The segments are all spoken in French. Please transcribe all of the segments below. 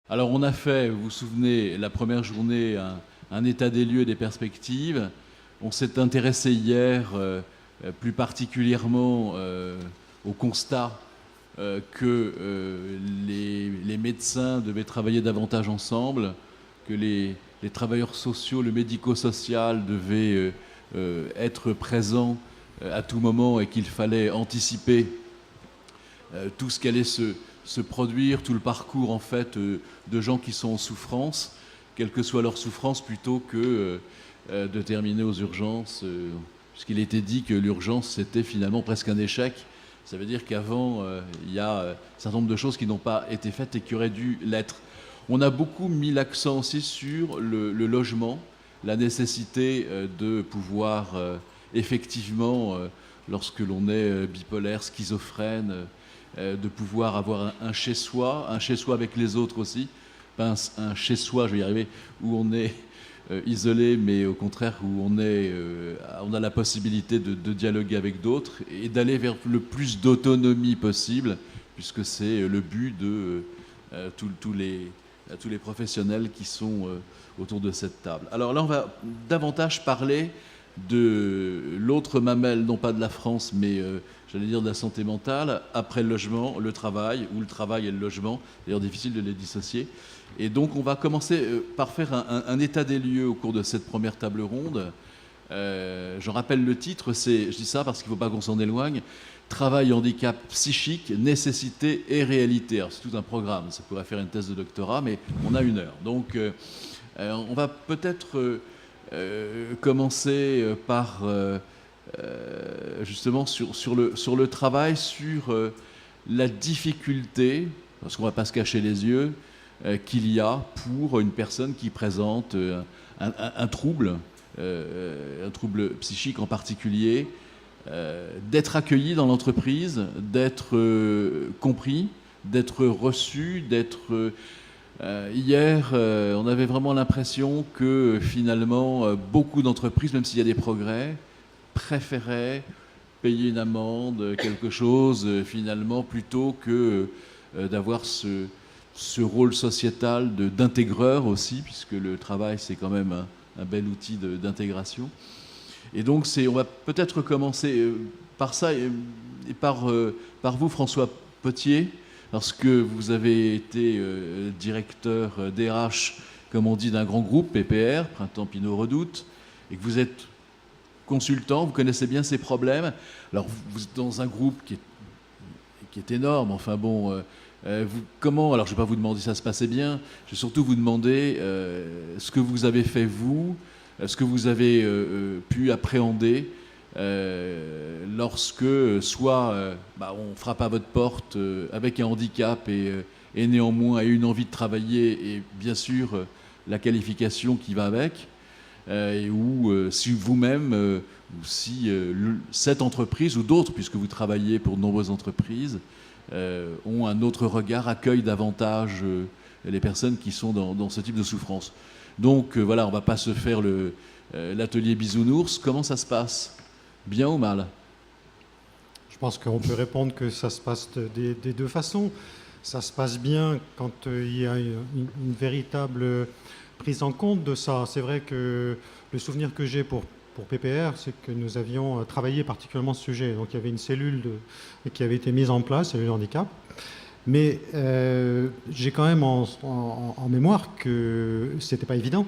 Alors on a fait, vous vous souvenez, la première journée, un état des lieux et des perspectives. On s'est intéressé hier plus particulièrement au constat que les médecins devaient travailler davantage ensemble, que les travailleurs sociaux, le médico-social devaient être présents à tout moment et qu'il fallait anticiper tout ce qu'allait se produire, tout le parcours en fait de gens qui sont en souffrance, quelle que soit leur souffrance, plutôt que de terminer aux urgences, puisqu'il était dit que l'urgence c'était finalement presque un échec. Ça veut dire qu'avant, il y a un certain nombre de choses qui n'ont pas été faites et qui auraient dû l'être. On a beaucoup mis l'accent aussi sur le logement, la nécessité de pouvoir effectivement, lorsque l'on est bipolaire, schizophrène, de pouvoir avoir un chez-soi avec les autres aussi, pas un chez-soi, je vais y arriver, où on est isolé, mais au contraire où on a la possibilité de dialoguer avec d'autres et d'aller vers le plus d'autonomie possible, puisque c'est le but de tous les professionnels qui sont autour de cette table. Alors là, on va davantage parler de l'autre mamelle, non pas de la France, mais j'allais dire de la santé mentale, après le logement, le travail, ou le travail et le logement. D'ailleurs, difficile de les dissocier. Et donc, on va commencer par faire un état des lieux au cours de cette première table ronde. Je rappelle le titre, je dis ça parce qu'il ne faut pas qu'on s'en éloigne. Travail, handicap psychique, nécessité et réalité. Alors, c'est tout un programme, ça pourrait faire une thèse de doctorat, mais on a 1 heure. Donc, on va peut-être commencer par justement sur le travail, sur la difficulté, parce qu'on ne va pas se cacher les yeux, qu'il y a pour une personne qui présente un trouble psychique en particulier, d'être accueilli dans l'entreprise, d'être compris, d'être reçu, d'être... hier, on avait vraiment l'impression que finalement, beaucoup d'entreprises, même s'il y a des progrès, préféraient payer une amende, quelque chose, finalement, plutôt que d'avoir ce rôle sociétal d'intégreur aussi, puisque le travail, c'est quand même un bel outil d'intégration. Et donc, on va peut-être commencer par ça et par vous, François Potier, parce que vous avez été directeur DRH, comme on dit, d'un grand groupe, PPR, Printemps Pinot Redoute, et que vous êtes consultant, vous connaissez bien ces problèmes. Alors, vous êtes dans un groupe qui est énorme, enfin bon... comment, alors je ne vais pas vous demander si ça se passait bien, je vais surtout vous demander ce que vous avez fait vous, ce que vous avez pu appréhender lorsque soit on frappe à votre porte avec un handicap et néanmoins a une envie de travailler et bien sûr la qualification qui va avec, ou si vous-même ou si cette entreprise ou d'autres, puisque vous travaillez pour de nombreuses entreprises, ont un autre regard, accueillent davantage les personnes qui sont dans ce type de souffrance. Donc voilà, on ne va pas se faire l'atelier bisounours. Comment ça se passe? Bien ou mal? Je pense qu'on peut répondre que ça se passe des deux façons. Ça se passe bien quand il y a une véritable prise en compte de ça. C'est vrai que le souvenir que j'ai pour PPR, c'est que nous avions travaillé particulièrement ce sujet. Donc il y avait une cellule qui avait été mise en place, cellule handicap. Mais j'ai quand même en mémoire que c'était pas évident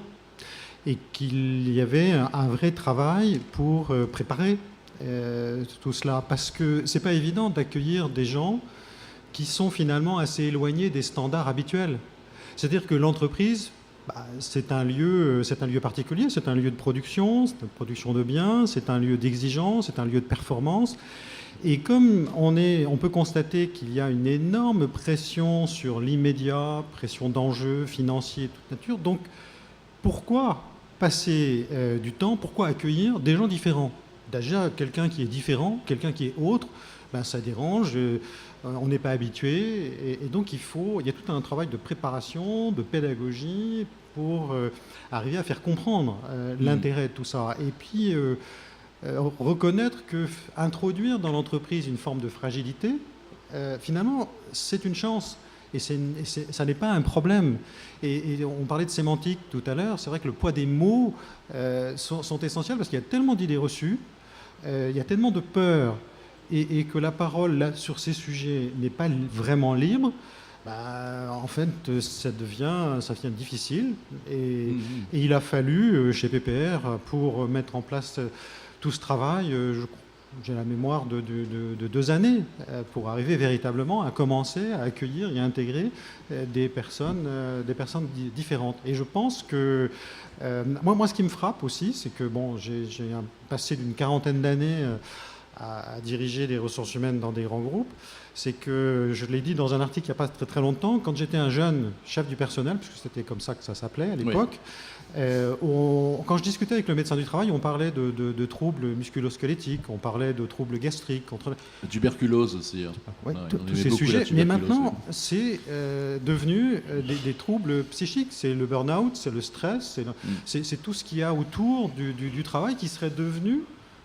et qu'il y avait un vrai travail pour préparer tout cela. Parce que c'est pas évident d'accueillir des gens qui sont finalement assez éloignés des standards habituels. C'est-à-dire que l'entreprise, c'est un lieu particulier, c'est un lieu de production, c'est une production de biens, c'est un lieu d'exigence, c'est un lieu de performance. Et comme on peut constater qu'il y a une énorme pression sur l'immédiat, pression d'enjeux financiers de toute nature, donc pourquoi passer du temps, pourquoi accueillir des gens différents? Déjà, quelqu'un qui est différent, quelqu'un qui est autre, ça dérange, on n'est pas habitué, et donc il y a tout un travail de préparation, de pédagogie pour arriver à faire comprendre l'intérêt de tout ça. Et puis, reconnaître qu'introduire dans l'entreprise une forme de fragilité, finalement, c'est une chance. Et ça n'est pas un problème. Et on parlait de sémantique tout à l'heure. C'est vrai que le poids des mots sont essentiels parce qu'il y a tellement d'idées reçues, il y a tellement de peurs, et que la parole là, sur ces sujets n'est pas vraiment libre. En fait, ça devient difficile. Et il a fallu, chez PPR, pour mettre en place tout ce travail, j'ai la mémoire de 2 années pour arriver véritablement à commencer à accueillir et à intégrer des personnes différentes. Et je pense que moi, ce qui me frappe aussi, c'est que j'ai un passé d'une 40aine d'années à diriger les ressources humaines dans des grands groupes. C'est que, je l'ai dit dans un article il n'y a pas très très longtemps, quand j'étais un jeune chef du personnel, puisque c'était comme ça que ça s'appelait à l'époque, quand je discutais avec le médecin du travail, on parlait de troubles musculo-squelettiques, on parlait de troubles gastriques. Tuberculose aussi. Hein. Ouais, tous ces sujets. Mais maintenant, c'est devenu des troubles psychiques. C'est le burn-out, c'est le stress, c'est tout ce qu'il y a autour du travail qui serait devenu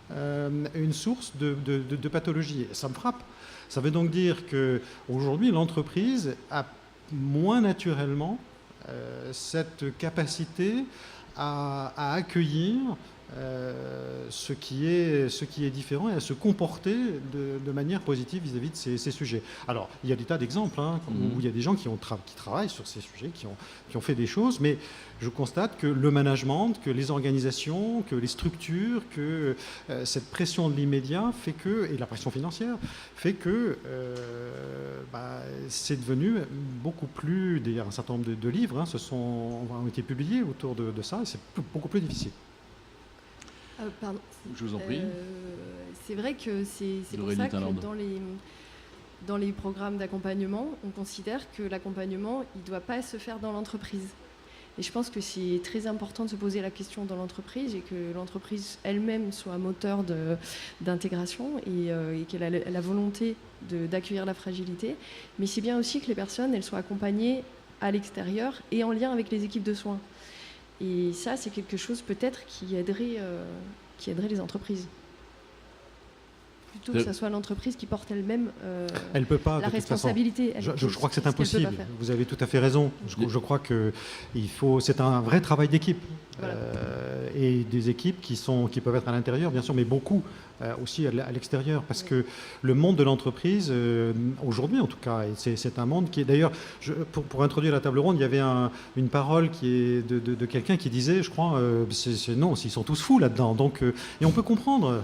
une source de pathologie. Ça me frappe. Ça veut donc dire qu'aujourd'hui, l'entreprise a moins naturellement cette capacité à accueillir ce qui est différent et à se comporter de manière positive vis-à-vis de ces sujets. Alors, il y a des tas d'exemples où il y a des gens qui travaillent sur ces sujets, qui ont fait des choses, mais je constate que le management, que les organisations, que les structures, que cette pression de l'immédiat fait que, et la pression financière, fait que c'est devenu beaucoup plus, d'ailleurs un certain nombre de livres ont été publiés autour de ça, et c'est beaucoup plus difficile. Pardon. Je vous en prie. C'est vrai que c'est pour ça que dans les programmes d'accompagnement, on considère que l'accompagnement, il ne doit pas se faire dans l'entreprise. Et je pense que c'est très important de se poser la question dans l'entreprise et que l'entreprise elle-même soit un moteur d'intégration et qu'elle a la volonté d'accueillir la fragilité. Mais c'est bien aussi que les personnes, elles soient accompagnées à l'extérieur et en lien avec les équipes de soins. Et ça, c'est quelque chose peut-être qui aiderait les entreprises. Plutôt que ce soit l'entreprise qui porte elle-même elle peut pas, la responsabilité. Je crois que c'est impossible. Vous avez tout à fait raison. Je crois que c'est un vrai travail d'équipe. Voilà. Et des équipes qui peuvent être à l'intérieur, bien sûr, mais beaucoup aussi à l'extérieur. Parce que le monde de l'entreprise, aujourd'hui en tout cas, et c'est un monde qui est... D'ailleurs, pour introduire la table ronde, il y avait une parole qui est de quelqu'un qui disait, je crois, non, ils sont tous fous là-dedans. Donc, et on peut comprendre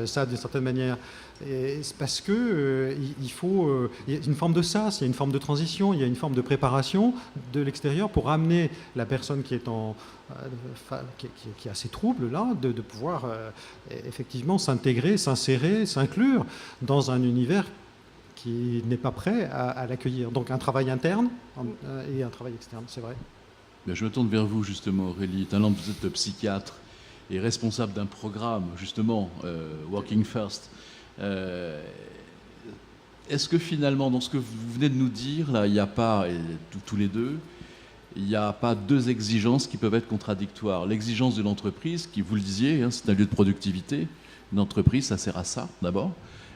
ça d'une certaine manière. C'est parce que il y a une forme de sas, il y a une forme de transition, il y a une forme de préparation de l'extérieur pour amener la personne qui a ces troubles-là, de pouvoir effectivement s'intégrer, s'insérer, s'inclure dans un univers qui n'est pas prêt à l'accueillir. Donc un travail interne et un travail externe, c'est vrai. Bien, je me tourne vers vous justement, Aurélie. Talent, vous êtes psychiatre et responsable d'un programme, justement, Working First. Est-ce que finalement, dans ce que vous venez de nous dire, là, il n'y a pas, et tous les deux, il n'y a pas deux exigences qui peuvent être contradictoires. L'exigence de l'entreprise, qui, vous le disiez, c'est un lieu de productivité. Une entreprise, ça sert à ça, d'abord.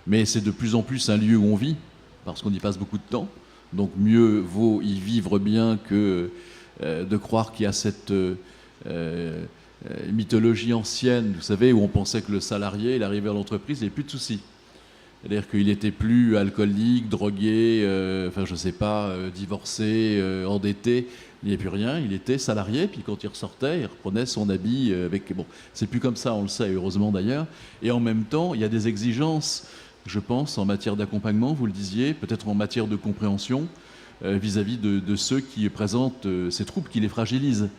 Mais c'est de plus en plus un lieu où on vit, parce qu'on y passe beaucoup de temps. Donc mieux vaut y vivre bien que de croire qu'il y a cette mythologie ancienne, vous savez, où on pensait que le salarié, il arrivait à l'entreprise, il n'avait plus de soucis. C'est-à-dire qu'il n'était plus alcoolique, drogué, je ne sais pas, divorcé, endetté. Il n'y avait plus rien, il était salarié, puis quand il ressortait, il reprenait son habit avec... Bon, c'est plus comme ça, on le sait, heureusement d'ailleurs. Et en même temps, il y a des exigences, je pense, en matière d'accompagnement, vous le disiez, peut-être en matière de compréhension, vis-à-vis de ceux qui présentent ces troubles, qui les fragilisent.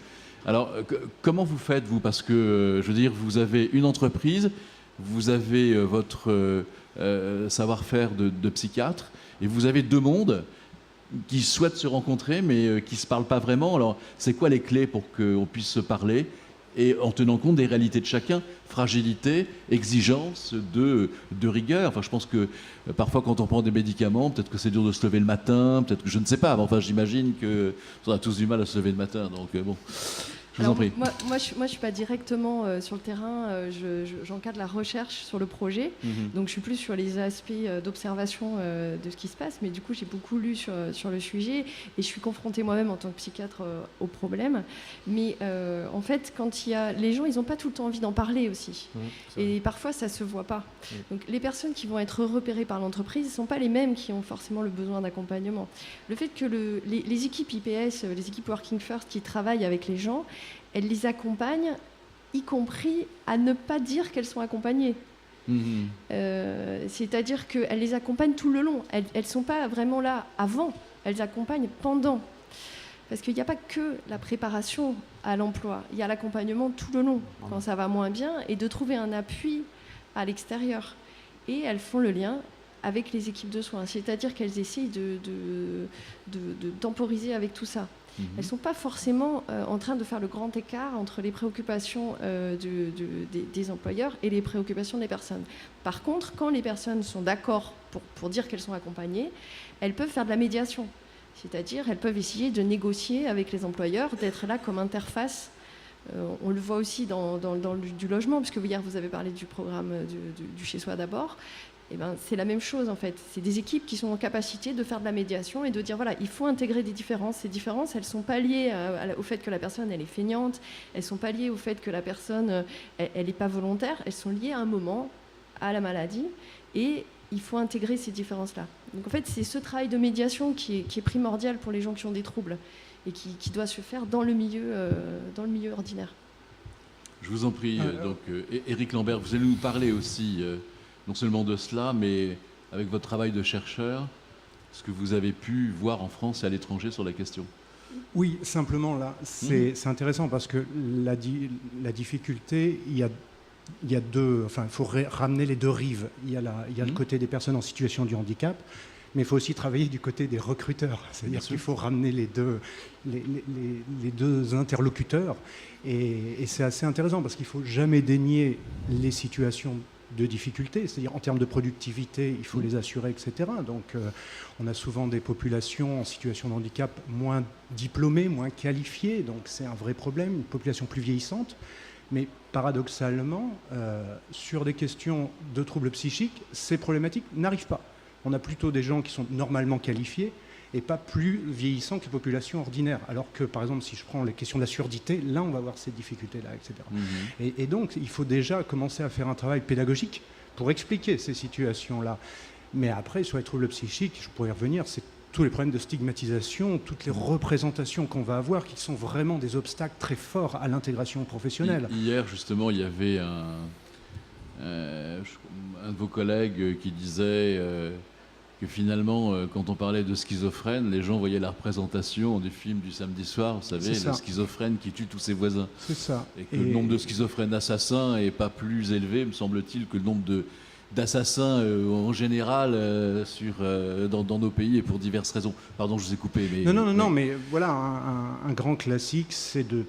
Alors, comment vous faites, vous? Parce que, je veux dire, vous avez une entreprise, vous avez votre savoir-faire de psychiatre, et vous avez deux mondes qui souhaitent se rencontrer, mais qui ne se parlent pas vraiment. Alors, c'est quoi les clés pour qu'on puisse se parler, et en tenant compte des réalités de chacun, fragilité, exigence de rigueur. Enfin, je pense que parfois, quand on prend des médicaments, peut-être que c'est dur de se lever le matin, peut-être que je ne sais pas. Enfin, j'imagine qu'on a tous du mal à se lever le matin, donc bon... Je vous en prie. Moi, je suis pas directement sur le terrain. J'encadre la recherche sur le projet. Donc, je suis plus sur les aspects d'observation de ce qui se passe. Mais du coup, j'ai beaucoup lu sur le sujet. Et je suis confrontée moi-même en tant que psychiatre au problème. Mais en fait, quand les gens, ils n'ont pas tout le temps envie d'en parler aussi. Et parfois, ça se voit pas. Donc, les personnes qui vont être repérées par l'entreprise ne sont pas les mêmes qui ont forcément le besoin d'accompagnement. Le fait que les équipes IPS, les équipes Working First qui travaillent avec les gens, elles les accompagnent, y compris à ne pas dire qu'elles sont accompagnées. C'est-à-dire qu'elles les accompagnent tout le long. Elles ne sont pas vraiment là avant, elles accompagnent pendant. Parce qu'il n'y a pas que la préparation à l'emploi, il y a l'accompagnement tout le long, quand ça va moins bien, et de trouver un appui à l'extérieur. Et elles font le lien avec les équipes de soins, c'est-à-dire qu'elles essayent de temporiser avec tout ça. Elles ne sont pas forcément en train de faire le grand écart entre les préoccupations des employeurs et les préoccupations des personnes. Par contre, quand les personnes sont d'accord pour dire qu'elles sont accompagnées, elles peuvent faire de la médiation. C'est-à-dire, elles peuvent essayer de négocier avec les employeurs, d'être là comme interface. On le voit aussi dans du logement, puisque hier, vous avez parlé du programme du Chez Soi d'abord. Eh ben, c'est la même chose, en fait. C'est des équipes qui sont en capacité de faire de la médiation et de dire, voilà, il faut intégrer des différences. Ces différences, elles ne sont pas liées au fait que la personne, elle est feignante. Elles ne sont pas liées au fait que la personne, elle n'est pas volontaire. Elles sont liées à un moment, à la maladie. Et il faut intégrer ces différences-là. Donc en fait, c'est ce travail de médiation qui est primordial pour les gens qui ont des troubles et qui doit se faire dans le milieu ordinaire. Je vous en prie. Donc, Éric Lambert, vous allez nous parler aussi, non seulement de cela, mais avec votre travail de chercheur, ce que vous avez pu voir en France et à l'étranger sur la question. Oui, simplement là, c'est intéressant parce que la difficulté, il y a deux, enfin, il faut ramener les deux rives. Il y a le côté des personnes en situation de handicap, mais il faut aussi travailler du côté des recruteurs. C'est-à-dire qu'il faut ramener les deux interlocuteurs. Et c'est assez intéressant parce qu'il ne faut jamais dénier les situations de difficulté, c'est-à-dire en termes de productivité, il faut les assurer, etc. Donc on a souvent des populations en situation de handicap moins diplômées, moins qualifiées, donc c'est un vrai problème, une population plus vieillissante. Mais paradoxalement, sur des questions de troubles psychiques, ces problématiques n'arrivent pas. On a plutôt des gens qui sont normalement qualifiés et pas plus vieillissants que les populations ordinaires. Alors que, par exemple, si je prends les questions de la surdité, là, on va avoir ces difficultés-là, etc. Et donc, il faut déjà commencer à faire un travail pédagogique pour expliquer ces situations-là. Mais après, sur les troubles psychiques, je pourrais y revenir, c'est tous les problèmes de stigmatisation, toutes les représentations qu'on va avoir, qui sont vraiment des obstacles très forts à l'intégration professionnelle. Hier, justement, il y avait un de vos collègues qui disait que finalement, quand on parlait de schizophrène, les gens voyaient la représentation du film du samedi soir, vous savez, le schizophrène qui tue tous ses voisins. C'est ça. Et que le nombre de schizophrènes assassins n'est pas plus élevé, me semble-t-il, que le nombre d'assassins en général dans nos pays et pour diverses raisons. Pardon, je vous ai coupé. Mais, non, mais voilà, un grand classique, c'est de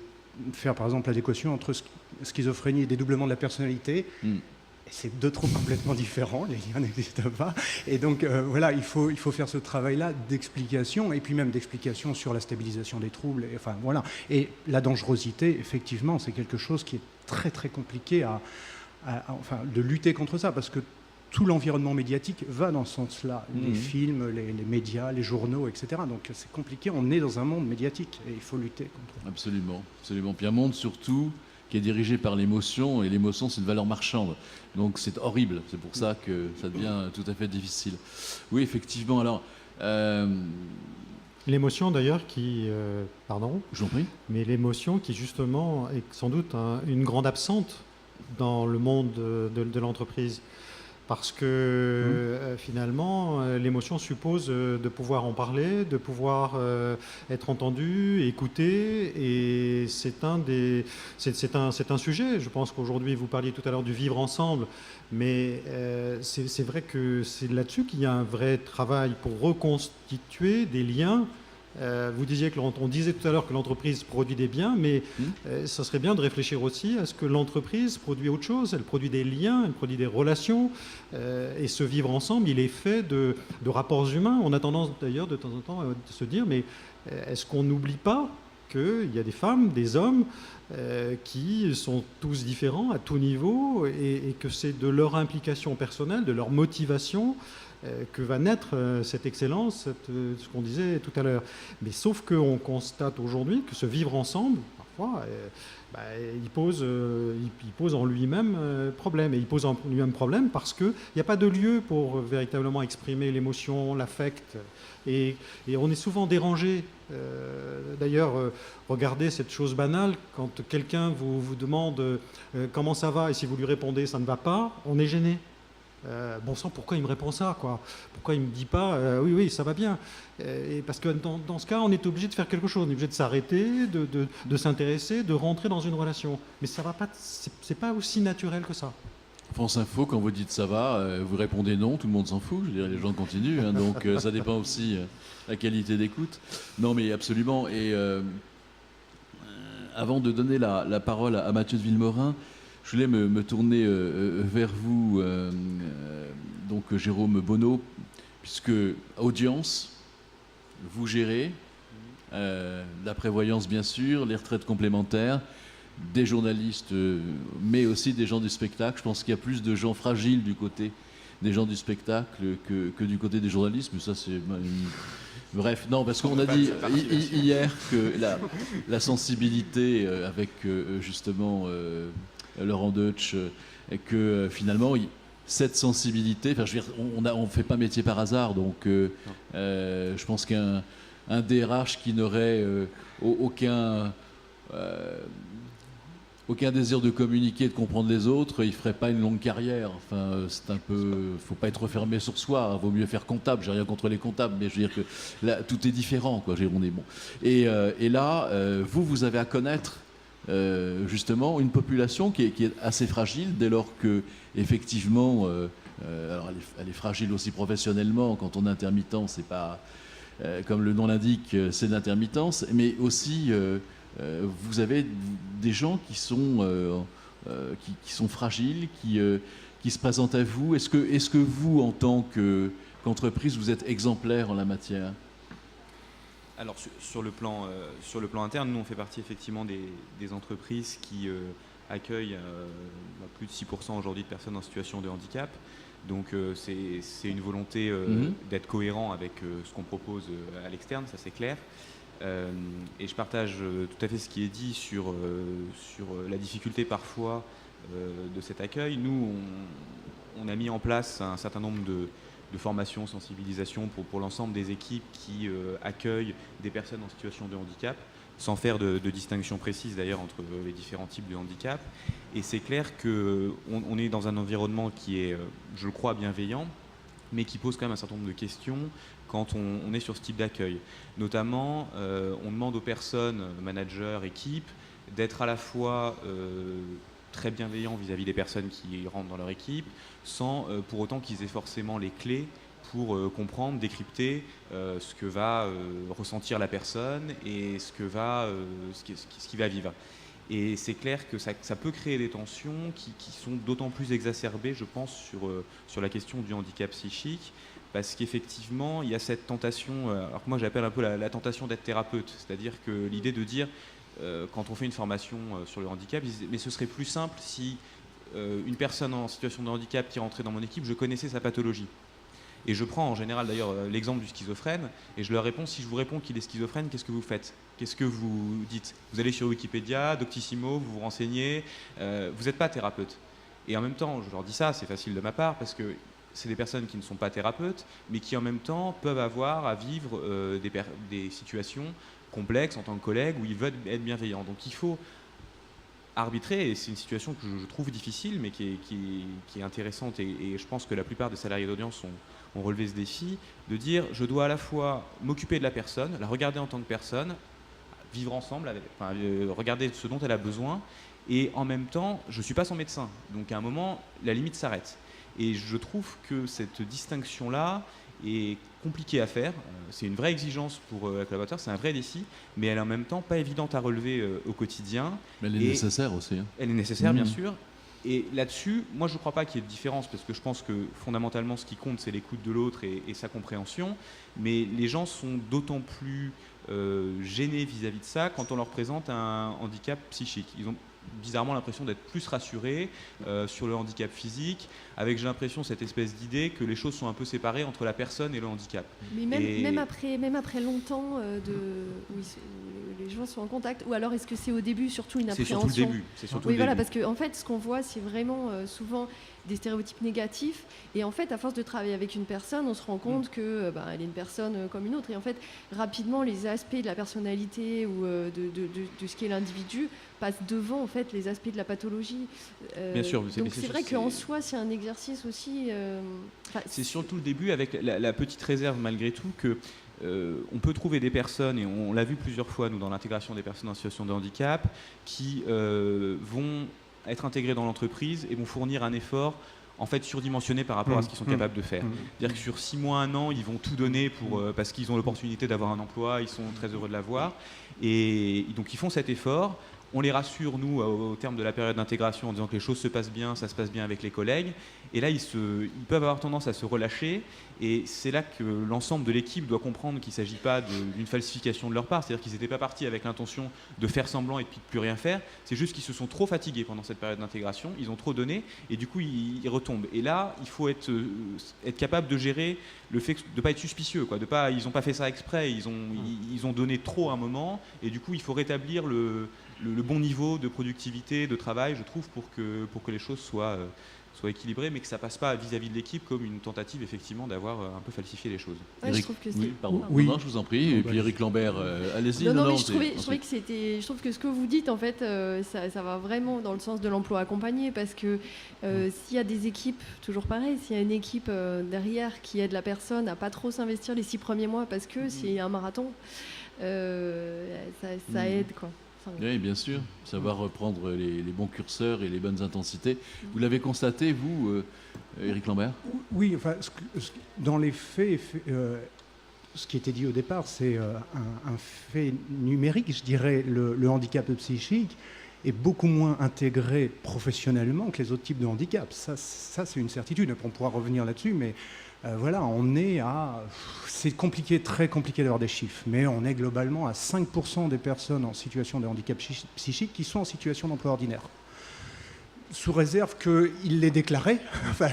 faire par exemple l'adéquation entre schizophrénie et dédoublement de la personnalité. C'est deux troubles complètement différents, les liens n'existent pas. Et donc voilà, il faut faire ce travail-là d'explication, et puis même d'explication sur la stabilisation des troubles. Et, enfin, voilà. Et la dangerosité, effectivement, c'est quelque chose qui est très très compliqué de lutter contre ça, parce que tout l'environnement médiatique va dans ce sens-là. Les films, les médias, les journaux, etc. Donc c'est compliqué, on est dans un monde médiatique et il faut lutter contre ça. Absolument, absolument. Puis un monde surtout qui est dirigé par l'émotion, et l'émotion c'est une valeur marchande. Donc c'est horrible, c'est pour ça que ça devient tout à fait difficile. Oui, effectivement, alors... L'émotion d'ailleurs qui... pardon. Je vous en prie. Mais l'émotion qui justement est sans doute une grande absente dans le monde de l'entreprise. Parce que finalement, l'émotion suppose de pouvoir en parler, de pouvoir être entendu, écouté, et c'est un sujet. Je pense qu'aujourd'hui, vous parliez tout à l'heure du vivre ensemble, mais c'est vrai que c'est là-dessus qu'il y a un vrai travail pour reconstituer des liens. Vous disiez on disait tout à l'heure que l'entreprise produit des biens, mais ça serait bien de réfléchir aussi à ce que l'entreprise produit autre chose. Elle produit des liens, elle produit des relations, et ce vivre ensemble, il est fait de rapports humains. On a tendance d'ailleurs de temps en temps à se dire, mais est-ce qu'on n'oublie pas qu'il y a des femmes, des hommes qui sont tous différents à tout niveau et que c'est de leur implication personnelle, de leur motivation que va naître cette excellence, ce qu'on disait tout à l'heure. Mais sauf qu'on constate aujourd'hui que ce vivre ensemble, parfois, il pose en lui-même problème. Et il pose en lui-même problème parce qu'il n'y a pas de lieu pour véritablement exprimer l'émotion, l'affect. Et on est souvent dérangé. D'ailleurs, regardez cette chose banale, quand quelqu'un vous demande comment ça va, et si vous lui répondez ça ne va pas, on est gêné. Bon sang, pourquoi il me répond ça, quoi? Pourquoi il ne me dit pas oui, ça va bien? Et parce que dans ce cas, on est obligé de faire quelque chose. On est obligé de s'arrêter, de s'intéresser, de rentrer dans une relation. Mais ça va pas, c'est pas aussi naturel que ça. France Info, quand vous dites ça va, vous répondez non, tout le monde s'en fout. Je veux dire, les gens continuent, hein, donc ça dépend aussi de la qualité d'écoute. Non, mais absolument. Et avant de donner la parole à Mathieu de Villemorin, je voulais me tourner vers vous, donc Jérôme Bonneau, puisque audience, vous gérez la prévoyance bien sûr, les retraites complémentaires, des journalistes, mais aussi des gens du spectacle. Je pense qu'il y a plus de gens fragiles du côté des gens du spectacle que du côté des journalistes, mais ça c'est... Bref, non, parce qu'on a dit hier que la sensibilité avec justement Laurent Deutsch, que finalement cette sensibilité, enfin, je veux dire, on fait pas métier par hasard, donc je pense qu'un DRH qui n'aurait aucun désir de communiquer, de comprendre les autres, il ferait pas une longue carrière. Enfin, c'est un peu, faut pas être fermé sur soi. Vaut mieux faire comptable. J'ai rien contre les comptables, mais je veux dire que là, tout est différent, quoi. On est bon. Et là, vous avez à connaître justement une population qui est assez fragile, dès lors que effectivement, alors elle est fragile aussi professionnellement. Quand on est intermittent, c'est pas comme le nom l'indique, c'est de l'intermittence, mais aussi vous avez des gens qui sont fragiles, qui se présentent à vous. Est-ce que vous, en tant qu'entreprise, vous êtes exemplaire en la matière? Alors sur le plan interne, nous on fait partie effectivement des entreprises qui accueillent plus de 6% aujourd'hui de personnes en situation de handicap. Donc c'est une volonté d'être cohérent avec ce qu'on propose à l'externe, ça c'est clair. Et je partage tout à fait ce qui est dit sur la difficulté parfois de cet accueil. Nous, on a mis en place un certain nombre de formations, sensibilisation pour l'ensemble des équipes qui accueillent des personnes en situation de handicap, sans faire de distinction précise d'ailleurs entre les différents types de handicap. Et c'est clair qu'on est dans un environnement qui est, je le crois, bienveillant, mais qui pose quand même un certain nombre de questions quand on est sur ce type d'accueil. Notamment, on demande aux personnes, managers, équipes, d'être à la fois très bienveillants vis-à-vis des personnes qui rentrent dans leur équipe, sans pour autant qu'ils aient forcément les clés pour comprendre, décrypter ce que va ressentir la personne et ce qu'il va vivre. Et c'est clair que ça peut créer des tensions qui sont d'autant plus exacerbées, je pense, sur la question du handicap psychique, parce qu'effectivement, il y a cette tentation, alors que moi j'appelle un peu la tentation d'être thérapeute, c'est-à-dire que l'idée de dire, quand on fait une formation sur le handicap, mais ce serait plus simple si une personne en situation de handicap qui rentrait dans mon équipe, je connaissais sa pathologie. Et je prends en général d'ailleurs l'exemple du schizophrène, et je leur réponds, si je vous réponds qu'il est schizophrène, qu'est-ce que vous faites? Qu'est-ce que vous dites? Vous allez sur Wikipédia, Doctissimo, vous vous renseignez, vous n'êtes pas thérapeute. Et en même temps, je leur dis ça, c'est facile de ma part, parce que c'est des personnes qui ne sont pas thérapeutes, mais qui en même temps peuvent avoir à vivre des situations complexes en tant que collègues où ils veulent être bienveillants. Donc il faut arbitrer, et c'est une situation que je trouve difficile, mais qui est intéressante, et je pense que la plupart des salariés d'audience ont relevé ce défi, de dire je dois à la fois m'occuper de la personne, la regarder en tant que personne, vivre ensemble, regarder ce dont elle a besoin, et en même temps, je ne suis pas son médecin. Donc à un moment, la limite s'arrête. Et je trouve que cette distinction-là est compliquée à faire. C'est une vraie exigence pour la collaborateur, c'est un vrai défi, mais elle est en même temps pas évidente à relever au quotidien. Mais elle est nécessaire aussi. Hein. Elle est nécessaire, bien sûr. Et là-dessus, moi je ne crois pas qu'il y ait de différence, parce que je pense que fondamentalement ce qui compte c'est l'écoute de l'autre et sa compréhension, mais les gens sont d'autant plus gênés vis-à-vis de ça quand on leur présente un handicap psychique. Ils ont bizarrement l'impression d'être plus rassurés sur le handicap physique, avec, j'ai l'impression, cette espèce d'idée que les choses sont un peu séparées entre la personne et le handicap. Mais même après longtemps où les gens sont en contact, ou alors est-ce que c'est au début surtout une appréhension? C'est surtout le début. Oui, voilà, parce qu'en fait, ce qu'on voit, c'est vraiment souvent des stéréotypes négatifs. Et en fait, à force de travailler avec une personne, on se rend compte que elle est une personne comme une autre. Et en fait, rapidement, les aspects de la personnalité ou de ce qu'est l'individu passent devant en fait les aspects de la pathologie. Bien sûr. Donc c'est vrai qu'en soi, c'est un exercice aussi. C'est surtout le début, avec la petite réserve malgré tout que on peut trouver des personnes, et on l'a vu plusieurs fois nous dans l'intégration des personnes en situation de handicap, qui vont être intégrées dans l'entreprise et vont fournir un effort en fait surdimensionné par rapport à ce qu'ils sont capables de faire. C'est-à-dire que sur 6 mois, 1 an, ils vont tout donner parce qu'ils ont l'opportunité d'avoir un emploi, ils sont très heureux de l'avoir, et donc ils font cet effort. On les rassure, nous, au terme de la période d'intégration, en disant que les choses se passent bien, ça se passe bien avec les collègues. Et là, ils peuvent avoir tendance à se relâcher. Et c'est là que l'ensemble de l'équipe doit comprendre qu'il ne s'agit pas d'une falsification de leur part. C'est-à-dire qu'ils n'étaient pas partis avec l'intention de faire semblant et puis de plus rien faire. C'est juste qu'ils se sont trop fatigués pendant cette période d'intégration. Ils ont trop donné et du coup, ils retombent. Et là, il faut être capable de gérer le fait de ne pas être suspicieux. Ils n'ont pas fait ça exprès. Ils ont donné trop à un moment. Et du coup, il faut rétablir le bon niveau de productivité, de travail, je trouve, pour que les choses soient équilibrées, mais que ça passe pas vis-à-vis de l'équipe comme une tentative, effectivement, d'avoir un peu falsifié les choses. Ouais, je trouve que oui, pardon. Oui. Non, je vous en prie. Et puis Eric Lambert, allez-y. Non, mais je trouvais que c'était. Je trouve que ce que vous dites, en fait, ça va vraiment dans le sens de l'emploi accompagné, parce que s'il y a des équipes, toujours pareil, s'il y a une équipe derrière qui aide la personne à pas trop s'investir les 6 premiers mois, parce que c'est un marathon, ça aide, quoi. Oui, bien sûr. Savoir reprendre les bons curseurs et les bonnes intensités. Vous l'avez constaté, vous, Eric Lambert? Oui, enfin, dans les faits, ce qui était dit au départ, c'est un fait numérique, je dirais. Le handicap psychique est beaucoup moins intégré professionnellement que les autres types de handicap. Ça c'est une certitude. On pourra revenir là-dessus, mais voilà, on est à... C'est compliqué, très compliqué d'avoir des chiffres, mais on est globalement à 5% des personnes en situation de handicap psychique qui sont en situation d'emploi ordinaire. Sous réserve qu'ils l'aient déclaré. Enfin,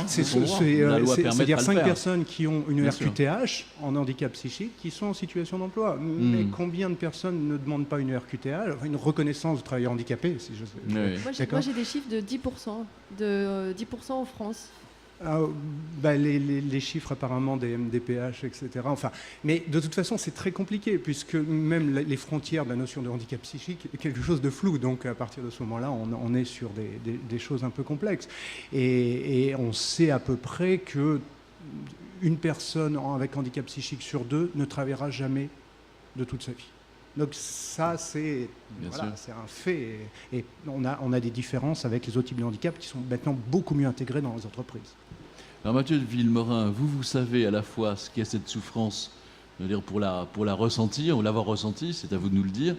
c'est-à-dire 5 personnes qui ont une RQTH en handicap psychique qui sont en situation d'emploi. Mais combien de personnes ne demandent pas une RQTH, une reconnaissance de travailleur handicapé, si je sais. Moi, j'ai des chiffres de 10% en France. Les chiffres apparemment des MDPH, etc. Enfin, mais de toute façon, c'est très compliqué, puisque même les frontières de la notion de handicap psychique est quelque chose de flou. Donc, à partir de ce moment-là, on est sur des choses un peu complexes. Et on sait à peu près qu'une personne avec handicap psychique sur 2 ne travaillera jamais de toute sa vie. Donc ça, c'est un fait. Et on a des différences avec les autres types de handicap qui sont maintenant beaucoup mieux intégrés dans les entreprises. Alors Mathieu de Villemorin, vous savez à la fois ce qu'est cette souffrance, pour la ressentir ou l'avoir ressentie, c'est à vous de nous le dire.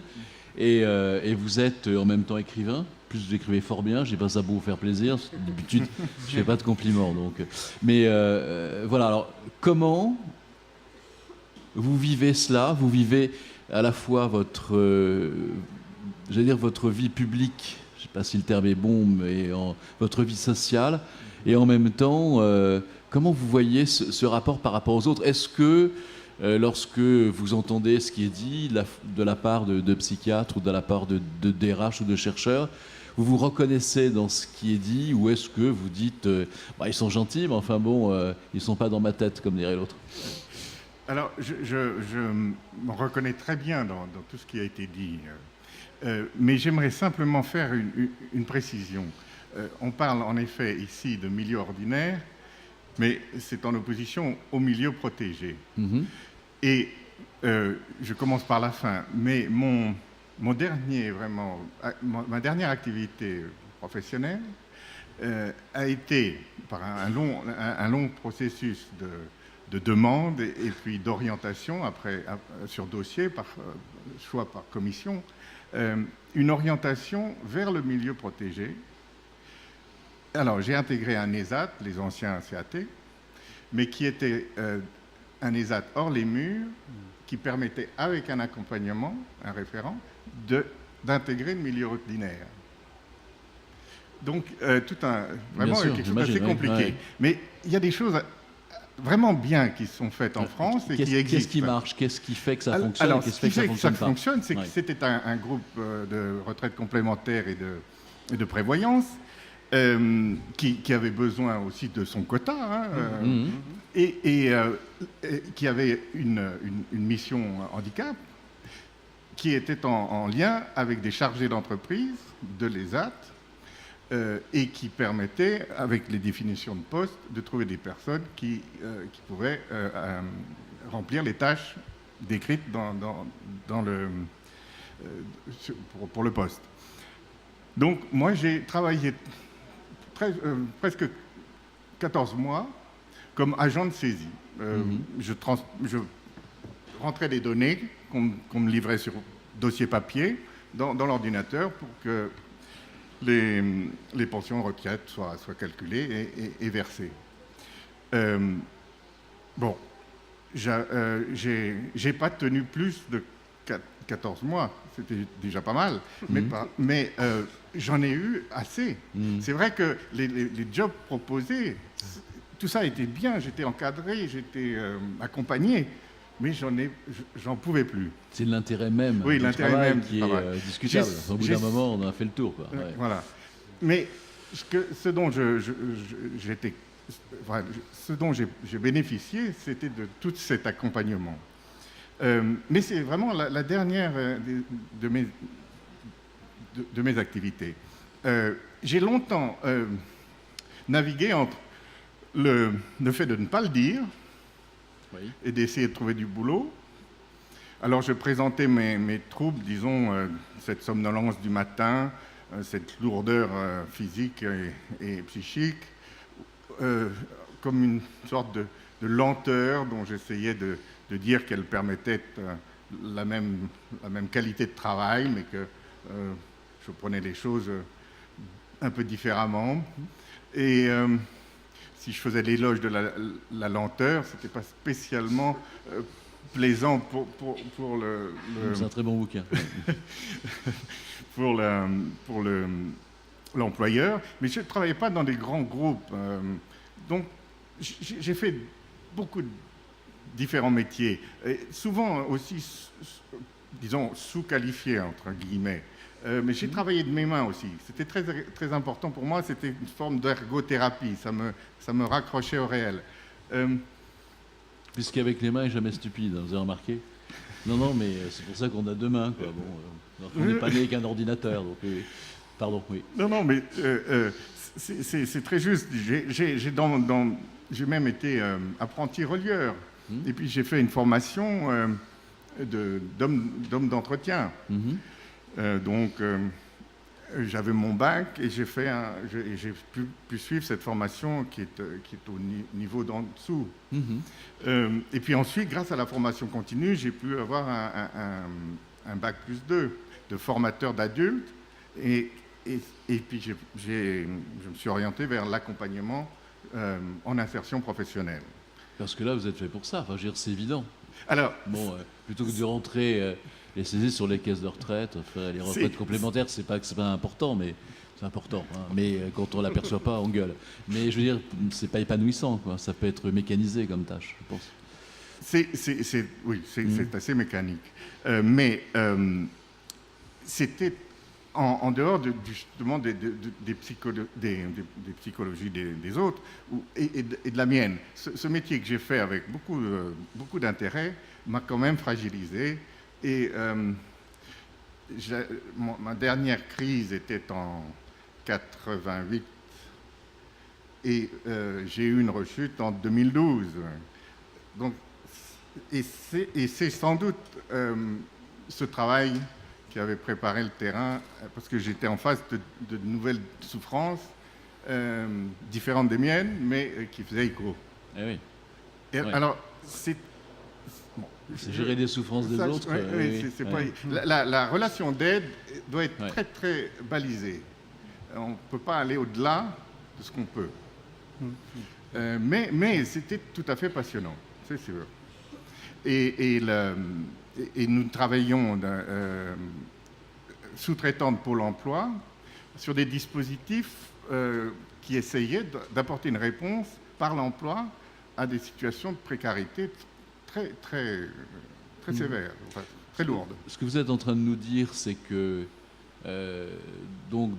Et vous êtes en même temps écrivain. Plus vous écrivez fort bien, je n'ai pas ça pour vous faire plaisir. D'habitude, je ne fais pas de compliments. Mais voilà, alors comment vous vivez cela? Vous vivez à la fois votre vie publique, je ne sais pas si le terme est bon, mais votre vie sociale, et en même temps, comment vous voyez ce rapport par rapport aux autres? Est-ce que lorsque vous entendez ce qui est dit de la part de psychiatres ou de la part de DRH ou de chercheurs, vous vous reconnaissez dans ce qui est dit, ou est-ce que vous dites ils sont gentils, mais enfin bon, ils ne sont pas dans ma tête, comme dirait l'autre? Alors, je me reconnais très bien dans tout ce qui a été dit, mais j'aimerais simplement faire une précision. On parle en effet ici de milieu ordinaire, mais c'est en opposition au milieu protégé. Et je commence par la fin, mais ma dernière activité professionnelle a été par un long processus de demande et puis d'orientation sur dossier, soit par commission, une orientation vers le milieu protégé. Alors, j'ai intégré un ESAT, les anciens CAT, mais qui était un ESAT hors les murs qui permettait, avec un accompagnement, un référent, d'intégrer le milieu ordinaire. Donc, vraiment sûr, quelque chose d'assez compliqué. Ouais. Mais il y a des choses vraiment bien qui sont faites en France et qui existent. Qu'est-ce qui marche? Qu'est-ce qui fait que ça fonctionne? Alors, qu'est-ce qui fait que ça fonctionne, c'est que c'était un groupe de retraite complémentaire et de prévoyance qui avait besoin aussi de son quota et qui avait une mission handicap qui était en lien avec des chargés d'entreprise de l'ESAT et qui permettait, avec les définitions de poste, de trouver des personnes qui pouvaient remplir les tâches décrites pour le poste. Donc, moi, j'ai travaillé presque 14 mois comme agent de saisie. Je rentrais des données qu'on me livrait sur dossier papier dans l'ordinateur pour que les pensions de retraite soient calculées et versées. Bon, j'ai pas tenu plus de 14 mois, c'était déjà pas mal, mais j'en ai eu assez. C'est vrai que les jobs proposés, tout ça était bien, j'étais encadré, j'étais accompagné, mais j'en pouvais plus. C'est l'intérêt même du travail qui est discutable. Au bout d'un moment, on a fait le tour. Quoi. Ouais. Voilà. Mais ce dont j'ai bénéficié, c'était de tout cet accompagnement. Mais c'est vraiment la dernière de mes activités. J'ai longtemps navigué entre le fait de ne pas le dire et d'essayer de trouver du boulot. Alors je présentais mes troubles, disons, cette somnolence du matin, cette lourdeur physique et psychique, comme une sorte de lenteur dont j'essayais de dire qu'elle permettait la même qualité de travail, mais que je prenais les choses un peu différemment. Et si je faisais l'éloge de la lenteur, ce n'était pas spécialement plaisant pour le... C'est un très bon bouquin. pour l'employeur, mais je ne travaillais pas dans des grands groupes. Donc, j'ai fait beaucoup de différents métiers, et souvent aussi, disons, sous-qualifiés, entre guillemets. Mais j'ai travaillé de mes mains aussi. C'était très, très important pour moi. C'était une forme d'ergothérapie. Ça me raccrochait au réel. Puisqu'avec les mains, il n'est jamais stupide, hein, vous avez remarqué? Non, mais c'est pour ça qu'on a deux mains. Quoi. Bon, on n'est pas né avec un ordinateur. Donc, pardon, oui. Non, mais c'est très juste. J'ai même été apprenti relieur. Et puis j'ai fait une formation d'homme d'entretien. Donc j'avais mon bac et j'ai pu suivre cette formation qui est au niveau d'en dessous. Et puis ensuite, grâce à la formation continue, j'ai pu avoir un bac +2 de formateur d'adultes. Et puis je me suis orienté vers l'accompagnement en insertion professionnelle. Parce que là, vous êtes fait pour ça. Enfin, je veux dire, c'est évident. Alors, bon, plutôt que de rentrer les saisies sur les caisses de retraite, enfin, les retraites complémentaires, c'est pas important, mais c'est important. Hein. Mais quand on l'aperçoit pas, on gueule. Mais je veux dire, c'est pas épanouissant, quoi. Ça peut être mécanisé comme tâche, je pense. C'est assez mécanique. Mais c'était en dehors justement des psychologies des autres et de la mienne. Ce métier que j'ai fait avec beaucoup d'intérêt m'a quand même fragilisé. Et ma dernière crise était en 88 et j'ai eu une rechute en 2012. Donc, et c'est sans doute ce travail qui avait préparé le terrain, parce que j'étais en face de nouvelles souffrances, différentes des miennes, mais qui faisaient écho. Eh oui. Et ouais. Alors, c'est gérer les souffrances des autres. La relation d'aide doit être très, très balisée. On ne peut pas aller au-delà de ce qu'on peut. Mais c'était tout à fait passionnant, c'est sûr. et nous travaillons sous-traitant de Pôle emploi sur des dispositifs qui essayaient d'apporter une réponse par l'emploi à des situations de précarité très sévères, enfin, très lourdes. Ce que vous êtes en train de nous dire, c'est que donc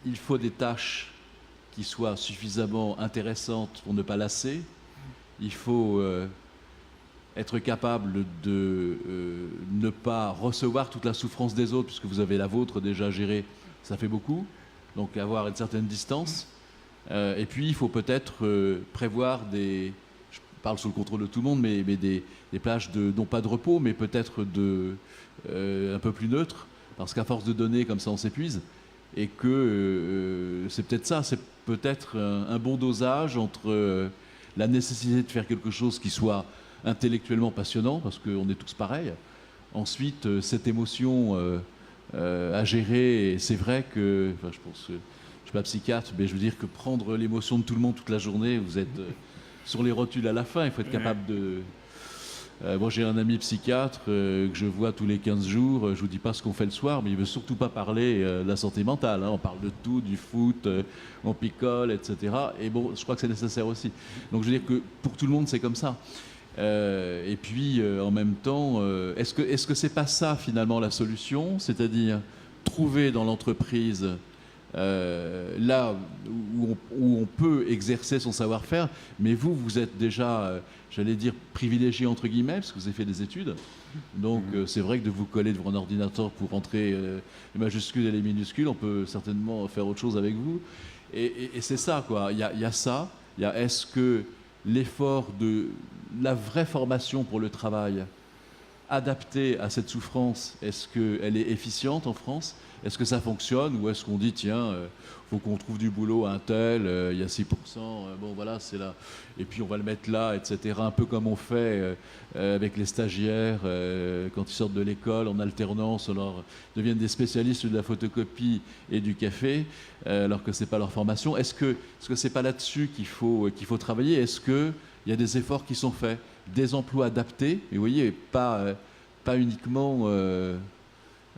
il faut des tâches qui soient suffisamment intéressantes pour ne pas lasser. Il faut être capable de ne pas recevoir toute la souffrance des autres, puisque vous avez la vôtre déjà gérée, ça fait beaucoup. Donc avoir une certaine distance. Et puis il faut peut-être prévoir je parle sous le contrôle de tout le monde, mais des plages non pas de repos, mais peut-être un peu plus neutres, parce qu'à force de donner comme ça on s'épuise. Et que c'est peut-être ça, c'est peut-être un bon dosage entre la nécessité de faire quelque chose qui soit intellectuellement passionnant, parce qu'on est tous pareils. Ensuite, cette émotion à gérer, et c'est vrai que, enfin, je pense, je ne suis pas psychiatre, mais je veux dire que prendre l'émotion de tout le monde toute la journée, vous êtes sur les rotules à la fin, il faut être capable de... moi j'ai un ami psychiatre que je vois tous les 15 jours, je ne vous dis pas ce qu'on fait le soir, mais il ne veut surtout pas parler de la santé mentale, hein. On parle de tout, du foot, on picole, etc. Et bon, je crois que c'est nécessaire aussi. Donc je veux dire que pour tout le monde c'est comme ça. Et puis en même temps, est-ce que c'est pas ça finalement la solution, c'est-à-dire trouver dans l'entreprise là où on peut exercer son savoir-faire, mais vous êtes déjà, j'allais dire, privilégié entre guillemets, parce que vous avez fait des études. Donc c'est vrai que de vous coller devant un ordinateur pour entrer les majuscules et les minuscules, on peut certainement faire autre chose avec vous. Et c'est ça, quoi. Il y a ça. Il y a est-ce que l'effort de la vraie formation pour le travail adaptée à cette souffrance, est-ce qu'elle est efficiente en France ? Est-ce que ça fonctionne, ou est-ce qu'on dit tiens, faut qu'on trouve du boulot à un tel, il y a 6%, bon voilà, c'est là, et puis on va le mettre là, etc. Un peu comme on fait avec les stagiaires quand ils sortent de l'école en alternance, alors deviennent des spécialistes de la photocopie et du café, alors que c'est pas leur formation. Est-ce que c'est pas là-dessus qu'il faut travailler ? Est-ce que il y a des efforts qui sont faits, des emplois adaptés, et vous voyez, pas uniquement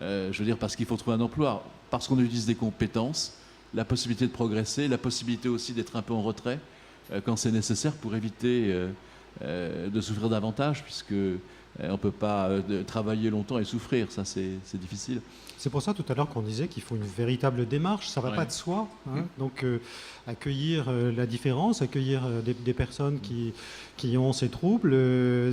je veux dire, parce qu'il faut trouver un emploi, parce qu'on utilise des compétences, la possibilité de progresser, la possibilité aussi d'être un peu en retrait quand c'est nécessaire pour éviter de souffrir davantage, puisque on ne peut pas travailler longtemps et souffrir, ça c'est difficile. C'est pour ça tout à l'heure qu'on disait qu'il faut une véritable démarche, ça ne va pas de soi. Hein. Donc accueillir la différence, accueillir des personnes qui ont ces troubles,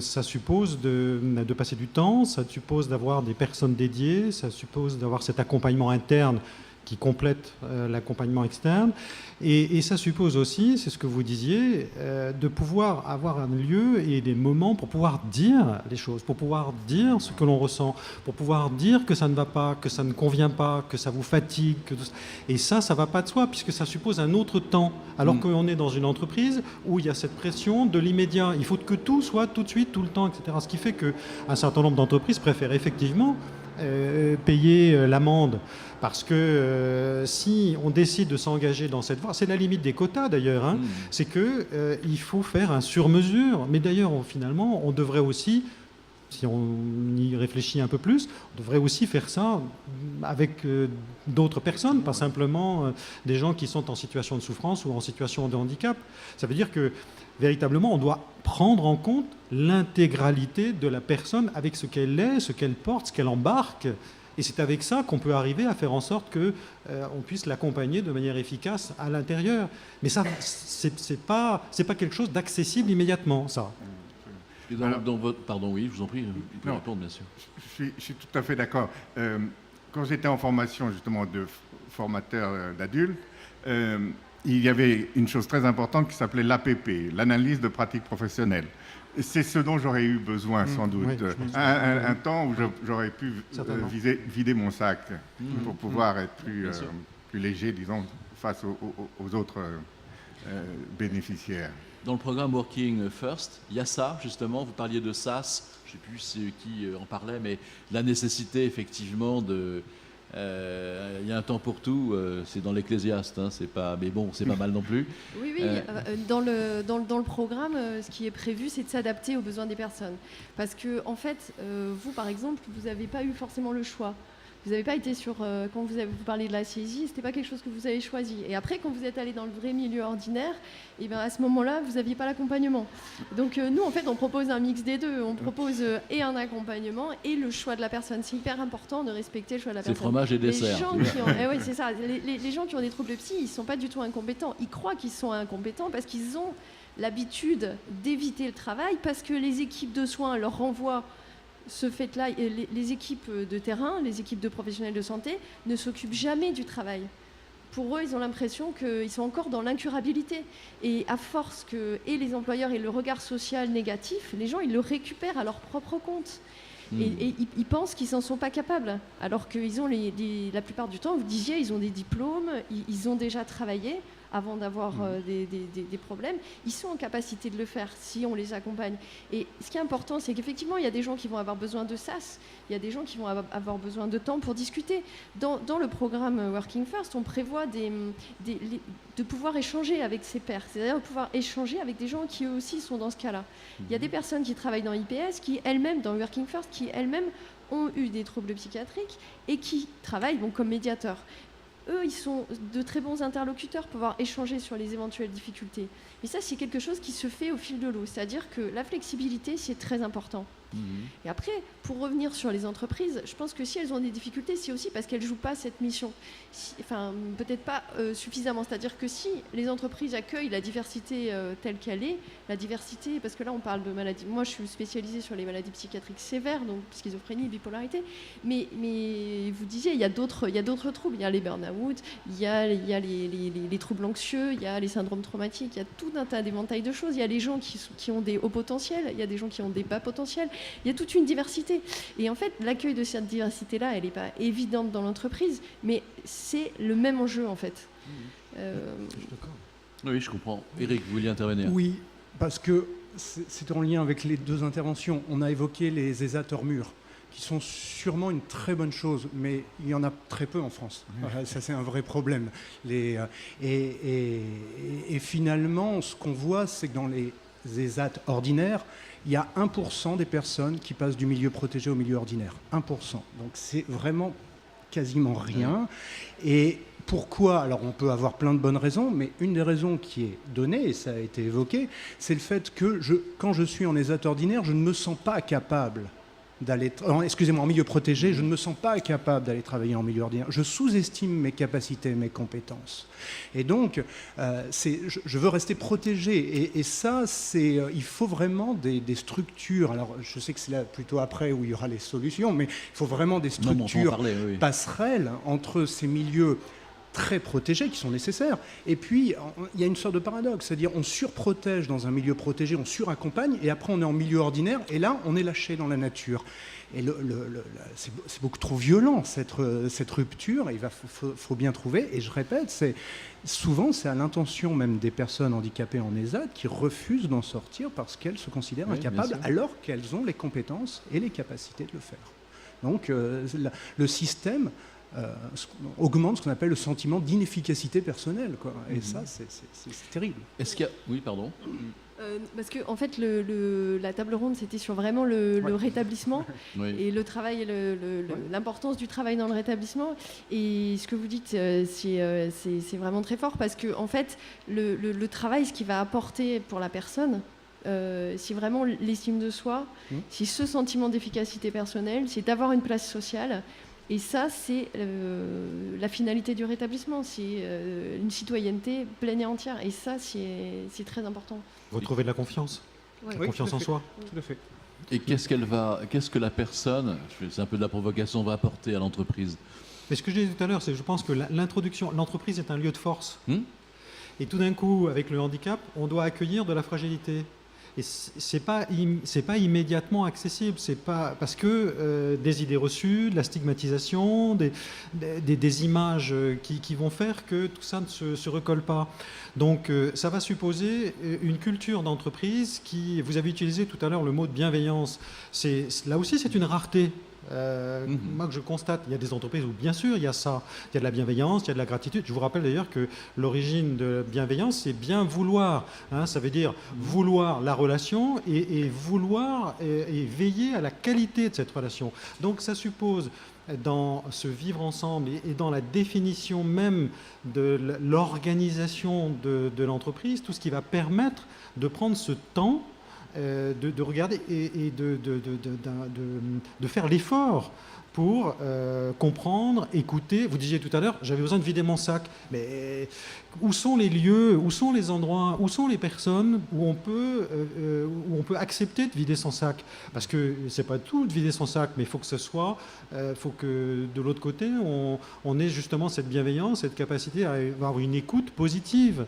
ça suppose de passer du temps, ça suppose d'avoir des personnes dédiées, ça suppose d'avoir cet accompagnement interne qui complète l'accompagnement externe. Et ça suppose aussi, c'est ce que vous disiez, de pouvoir avoir un lieu et des moments pour pouvoir dire les choses, pour pouvoir dire ce que l'on ressent, pour pouvoir dire que ça ne va pas, que ça ne convient pas, que ça vous fatigue. Et ça ne va pas de soi, puisque ça suppose un autre temps. Alors qu'on est dans une entreprise où il y a cette pression de l'immédiat. Il faut que tout soit tout de suite, tout le temps, etc. Ce qui fait qu'un certain nombre d'entreprises préfèrent effectivement payer l'amende. Parce que si on décide de s'engager dans cette voie, c'est la limite des quotas d'ailleurs, hein, c'est qu'il faut faire un sur-mesure. Mais d'ailleurs, finalement, on devrait aussi, si on y réfléchit un peu plus, on devrait aussi faire ça avec d'autres personnes, pas simplement des gens qui sont en situation de souffrance ou en situation de handicap. Ça veut dire que véritablement, on doit prendre en compte l'intégralité de la personne avec ce qu'elle est, ce qu'elle porte, ce qu'elle embarque. Et c'est avec ça qu'on peut arriver à faire en sorte qu'on puisse l'accompagner de manière efficace à l'intérieur. Mais ça, c'est pas quelque chose d'accessible immédiatement, ça. Dans votre... Pardon, oui, je vous en prie, vous pouvez répondre, bien sûr. Je suis tout à fait d'accord. Quand j'étais en formation, justement, de formateur d'adultes, il y avait une chose très importante qui s'appelait l'APP, l'analyse de pratique professionnelle. C'est ce dont j'aurais eu besoin, sans doute. Oui, un temps où j'aurais pu vider mon sac pour pouvoir être plus léger, disons, face aux autres bénéficiaires. Dans le programme Working First, il y a ça, justement, vous parliez de SAS, je ne sais plus qui en parlait, mais la nécessité, effectivement, Il y a un temps pour tout, c'est dans l'Ecclésiaste, hein, c'est pas, mais bon, c'est pas mal non plus. Oui, dans le programme, ce qui est prévu, c'est de s'adapter aux besoins des personnes. Parce que, en fait, vous, par exemple, vous n'avez pas eu forcément le choix. Vous n'avez pas été sur... quand vous parlez de la saisie, ce n'était pas quelque chose que vous avez choisi. Et après, quand vous êtes allé dans le vrai milieu ordinaire, et bien à ce moment-là, vous n'aviez pas l'accompagnement. Donc nous, en fait, on propose un mix des deux. On propose et un accompagnement et le choix de la personne. C'est hyper important de respecter le choix de la personne. C'est fromage et dessert. Oui, c'est ça. Les gens qui ont des troubles psy, ils ne sont pas du tout incompétents. Ils croient qu'ils sont incompétents parce qu'ils ont l'habitude d'éviter le travail, parce que les équipes de soins leur renvoient ce fait-là. Les équipes de terrain, les équipes de professionnels de santé ne s'occupent jamais du travail. Pour eux, ils ont l'impression qu'ils sont encore dans l'incurabilité. Et à force que et les employeurs aient le regard social négatif, les gens, ils le récupèrent à leur propre compte. Et ils pensent qu'ils n'en sont pas capables. Alors qu'ils ont, la plupart du temps, vous disiez, ils ont des diplômes, ils ont déjà travaillé avant d'avoir des problèmes. Ils sont en capacité de le faire si on les accompagne. Et ce qui est important, c'est qu'effectivement, il y a des gens qui vont avoir besoin de sas, il y a des gens qui vont avoir besoin de temps pour discuter. Dans le programme Working First, on prévoit de pouvoir échanger avec ses pairs, c'est-à-dire de pouvoir échanger avec des gens qui eux aussi sont dans ce cas-là. Il y a des personnes qui travaillent dans IPS, qui elles-mêmes, dans Working First, qui elles-mêmes ont eu des troubles psychiatriques et qui travaillent donc comme médiateurs. Eux, ils sont de très bons interlocuteurs pour pouvoir échanger sur les éventuelles difficultés. Et ça, c'est quelque chose qui se fait au fil de l'eau. C'est-à-dire que la flexibilité, c'est très important. Et après, pour revenir sur les entreprises, je pense que si elles ont des difficultés, c'est aussi parce qu'elles ne jouent pas cette mission. Enfin, peut-être pas suffisamment. C'est-à-dire que si les entreprises accueillent la diversité telle qu'elle est, la diversité, parce que là, on parle de maladies. Moi, je suis spécialisée sur les maladies psychiatriques sévères, donc schizophrénie, bipolarité. Mais vous disiez, il y a d'autres troubles. Il y a les burn-out, il y a les troubles anxieux, il y a les syndromes traumatiques, il y a tout un tas d'éventails de choses. Il y a les gens qui ont des hauts potentiels, il y a des gens qui ont des bas potentiels. Il y a toute une diversité. Et en fait, l'accueil de cette diversité-là, elle n'est pas évidente dans l'entreprise, mais c'est le même enjeu, en fait. Oui, je comprends. Eric, vous vouliez intervenir? Oui, parce que c'est en lien avec les deux interventions. On a évoqué les ESAT hors mur, qui sont sûrement une très bonne chose, mais il y en a très peu en France. Ça, c'est un vrai problème. Et finalement, ce qu'on voit, c'est que dans les ESAT ordinaires, il y a 1% des personnes qui passent du milieu protégé au milieu ordinaire. 1%. Donc c'est vraiment quasiment rien. Et pourquoi? Alors on peut avoir plein de bonnes raisons, mais une des raisons qui est donnée, et ça a été évoqué, c'est le fait que quand je suis en ESAT ordinaire, je ne me sens pas capable d'aller, en milieu protégé, je ne me sens pas capable d'aller travailler en milieu ordinaire. Je sous-estime mes capacités, mes compétences. Et donc, je veux rester protégé. Et ça, il faut vraiment des structures. Alors, je sais que c'est là plutôt après où il y aura les solutions, mais il faut vraiment des structures passerelles entre ces milieux très protégés qui sont nécessaires. Et puis, il y a une sorte de paradoxe, c'est-à-dire on surprotège dans un milieu protégé, on suraccompagne, et après on est en milieu ordinaire, et là, on est lâché dans la nature. Et c'est beaucoup trop violent, cette rupture, il faut bien trouver, et je répète, souvent c'est à l'intention même des personnes handicapées en ESAT qui refusent d'en sortir parce qu'elles se considèrent incapables, alors qu'elles ont les compétences et les capacités de le faire. Donc, le système augmente ce qu'on appelle le sentiment d'inefficacité personnelle, quoi. Et ça, c'est terrible. Est-ce qu'il y a... Oui, pardon. Parce que en fait, la table ronde, c'était sur vraiment le rétablissement et le travail, l'importance du travail dans le rétablissement. Et ce que vous dites, c'est vraiment très fort parce que en fait, le travail, ce qu'il va apporter pour la personne, c'est vraiment l'estime de soi, c'est ce sentiment d'efficacité personnelle, c'est d'avoir une place sociale. Et ça, c'est la finalité du rétablissement, c'est une citoyenneté pleine et entière. Et ça, c'est très important. Retrouver de la confiance, la confiance en soi. Tout à fait. Et qu'est-ce que la personne, c'est un peu de la provocation, va apporter à l'entreprise? Mais ce que je disais tout à l'heure, c'est que je pense que l'entreprise est un lieu de force. Et tout d'un coup, avec le handicap, on doit accueillir de la fragilité. Et c'est pas immédiatement accessible, c'est pas parce que des idées reçues, de la stigmatisation, des images qui vont faire que tout ça ne se recolle pas. Donc ça va supposer une culture d'entreprise qui, vous avez utilisé tout à l'heure le mot de bienveillance. Là aussi c'est une rareté. Moi que je constate, il y a des entreprises où bien sûr il y a ça, il y a de la bienveillance, il y a de la gratitude. Je vous rappelle d'ailleurs que l'origine de bienveillance, c'est bien vouloir. Ça veut dire vouloir la relation et vouloir et veiller à la qualité de cette relation. Donc ça suppose dans ce vivre ensemble et dans la définition même de l'organisation de l'entreprise, tout ce qui va permettre de prendre ce temps de regarder et de faire l'effort pour comprendre, écouter. Vous disiez tout à l'heure, j'avais besoin de vider mon sac. Mais où sont les lieux, où sont les endroits, où sont les personnes où on peut accepter de vider son sac? Parce que c'est pas tout de vider son sac, mais il faut que ce soit, faut que de l'autre côté, on ait justement cette bienveillance, cette capacité à avoir une écoute positive.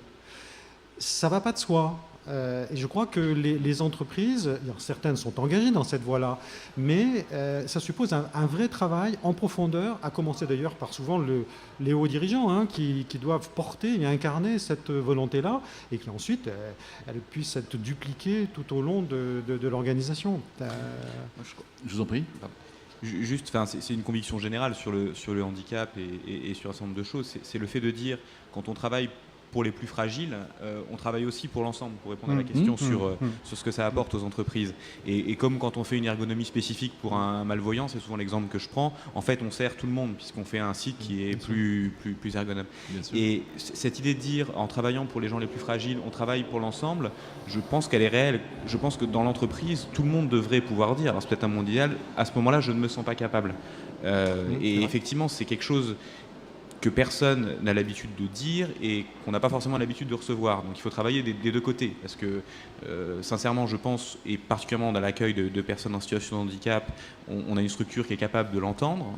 Ça va pas de soi. Et je crois que les entreprises, certaines sont engagées dans cette voie-là, mais ça suppose un vrai travail en profondeur, à commencer d'ailleurs par souvent les hauts dirigeants qui doivent porter et incarner cette volonté-là, et qui ensuite, elle puisse être dupliquée tout au long de l'organisation. Je vous en prie. Juste, c'est une conviction générale sur le handicap et sur un certain nombre de choses. C'est le fait de dire, quand on travaille pour les plus fragiles, on travaille aussi pour l'ensemble, pour répondre à la question sur ce que ça apporte aux entreprises. Et comme quand on fait une ergonomie spécifique pour un malvoyant, c'est souvent l'exemple que je prends, en fait on sert tout le monde puisqu'on fait un site qui est plus ergonome. Et cette idée de dire, en travaillant pour les gens les plus fragiles, on travaille pour l'ensemble, je pense qu'elle est réelle. Je pense que dans l'entreprise, tout le monde devrait pouvoir dire, alors c'est peut-être un monde idéal, à ce moment-là je ne me sens pas capable. Et effectivement c'est quelque chose que personne n'a l'habitude de dire et qu'on n'a pas forcément l'habitude de recevoir. Donc il faut travailler des deux côtés, parce que sincèrement je pense, et particulièrement dans l'accueil de personnes en situation de handicap, on a une structure qui est capable de l'entendre,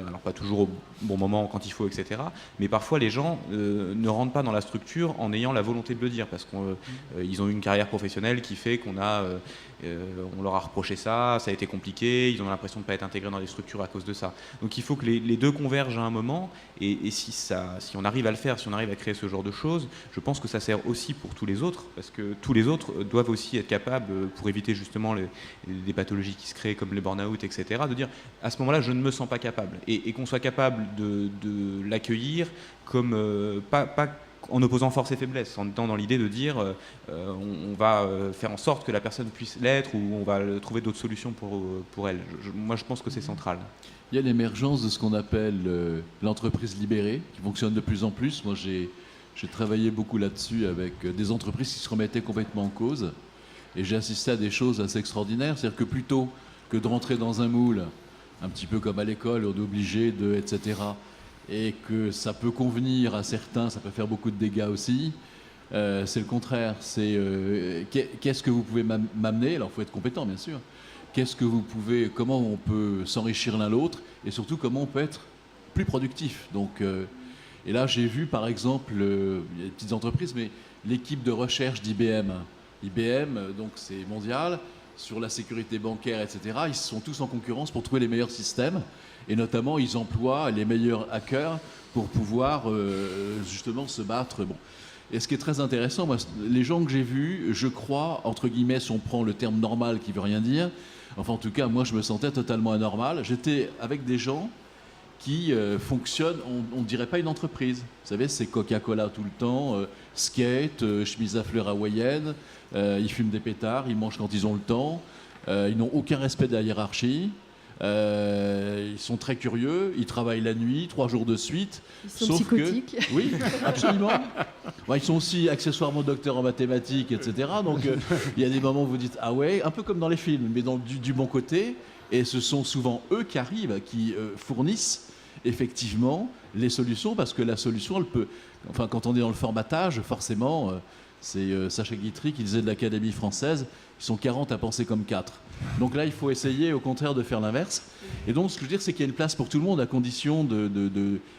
alors pas toujours au bon moment quand il faut, etc. Mais parfois les gens ne rentrent pas dans la structure en ayant la volonté de le dire, parce qu'ils ont eu une carrière professionnelle qui fait qu'on leur a reproché ça a été compliqué, ils ont l'impression de ne pas être intégrés dans les structures à cause de ça. Donc il faut que les deux convergent à un moment, et si on arrive à le faire, si on arrive à créer ce genre de choses, je pense que ça sert aussi pour tous les autres, parce que tous les autres doivent aussi être capables, pour éviter justement des pathologies qui se créent comme les burn-out, etc., de dire à ce moment-là je ne me sens pas capable, et qu'on soit capable de l'accueillir comme pas en opposant force et faiblesse, en étant dans l'idée de dire on va faire en sorte que la personne puisse l'être, ou on va trouver d'autres solutions pour elle. Moi je pense que c'est central. Il y a l'émergence de ce qu'on appelle l'entreprise libérée, qui fonctionne de plus en plus. Moi j'ai travaillé beaucoup là-dessus avec des entreprises qui se remettaient complètement en cause, et j'ai assisté à des choses assez extraordinaires. C'est-à-dire que plutôt que de rentrer dans un moule, un petit peu comme à l'école, on est obligé de, etc., et que ça peut convenir à certains, ça peut faire beaucoup de dégâts aussi, c'est le contraire. C'est qu'est-ce que vous pouvez m'amener? Alors il faut être compétent bien sûr. Comment on peut s'enrichir l'un l'autre, et surtout comment on peut être plus productif. Donc, et là j'ai vu par exemple, il y a des petites entreprises, mais l'équipe de recherche d'IBM, donc c'est mondial, sur la sécurité bancaire, etc., ils sont tous en concurrence pour trouver les meilleurs systèmes, et notamment ils emploient les meilleurs hackers pour pouvoir justement se battre. Bon. Et ce qui est très intéressant, moi, les gens que j'ai vus, je crois, entre guillemets, si on prend le terme normal qui veut rien dire, enfin en tout cas moi je me sentais totalement anormal, j'étais avec des gens qui fonctionnent, on ne dirait pas une entreprise. Vous savez, c'est Coca-Cola tout le temps, skate, chemise à fleurs hawaïenne, ils fument des pétards, ils mangent quand ils ont le temps, ils n'ont aucun respect de la hiérarchie, ils sont très curieux, ils travaillent la nuit, 3 jours de suite. Ils sont psychotiques. Oui, absolument. Ils sont aussi accessoirement docteurs en mathématiques, etc. Donc il y a des moments où vous dites, ah ouais, un peu comme dans les films, mais du bon côté. Et ce sont souvent eux qui arrivent, qui fournissent effectivement les solutions, parce que la solution, elle peut... Enfin, quand on est dans le formatage, forcément, c'est Sacha Guitry qui disait de l'Académie française, ils sont 40 à penser comme 4. Donc là, il faut essayer, au contraire, de faire l'inverse. Et donc, ce que je veux dire, c'est qu'il y a une place pour tout le monde, à condition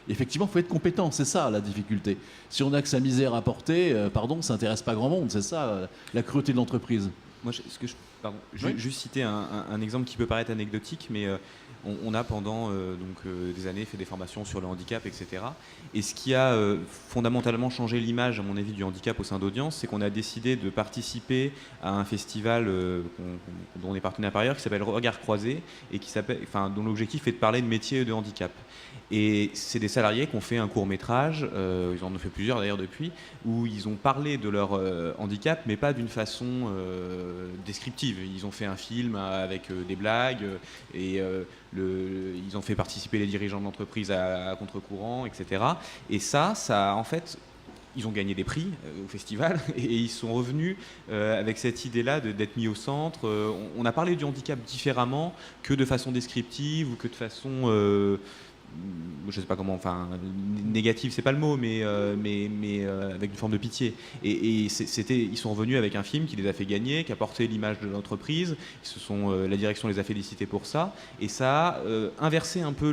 Effectivement, il faut être compétent, c'est ça la difficulté. Si on a que sa misère à porter, ça n'intéresse pas grand monde, c'est ça la cruauté de l'entreprise. Moi, ce que je Pardon, juste citer un exemple qui peut paraître anecdotique, mais on a pendant des années fait des formations sur le handicap, etc. Et ce qui a fondamentalement changé l'image, à mon avis, du handicap au sein d'Audience, c'est qu'on a décidé de participer à un festival dont on est partenaire par ailleurs, qui s'appelle Regard Croisé, et dont l'objectif est de parler de métiers de handicap. Et c'est des salariés qui ont fait un court-métrage, ils en ont fait plusieurs d'ailleurs depuis, où ils ont parlé de leur handicap, mais pas d'une façon descriptive. Ils ont fait un film avec des blagues, et ils ont fait participer les dirigeants de l'entreprise à contre-courant, etc. Et ça en fait, ils ont gagné des prix au festival, et ils sont revenus avec cette idée-là d'être mis au centre. On a parlé du handicap différemment que de façon descriptive ou que de façon... je sais pas comment, enfin négative c'est pas le mot, mais avec une forme de pitié. Et ils sont revenus avec un film qui les a fait gagner, qui a porté l'image de l'entreprise. La direction les a félicités pour ça, et ça a inversé un peu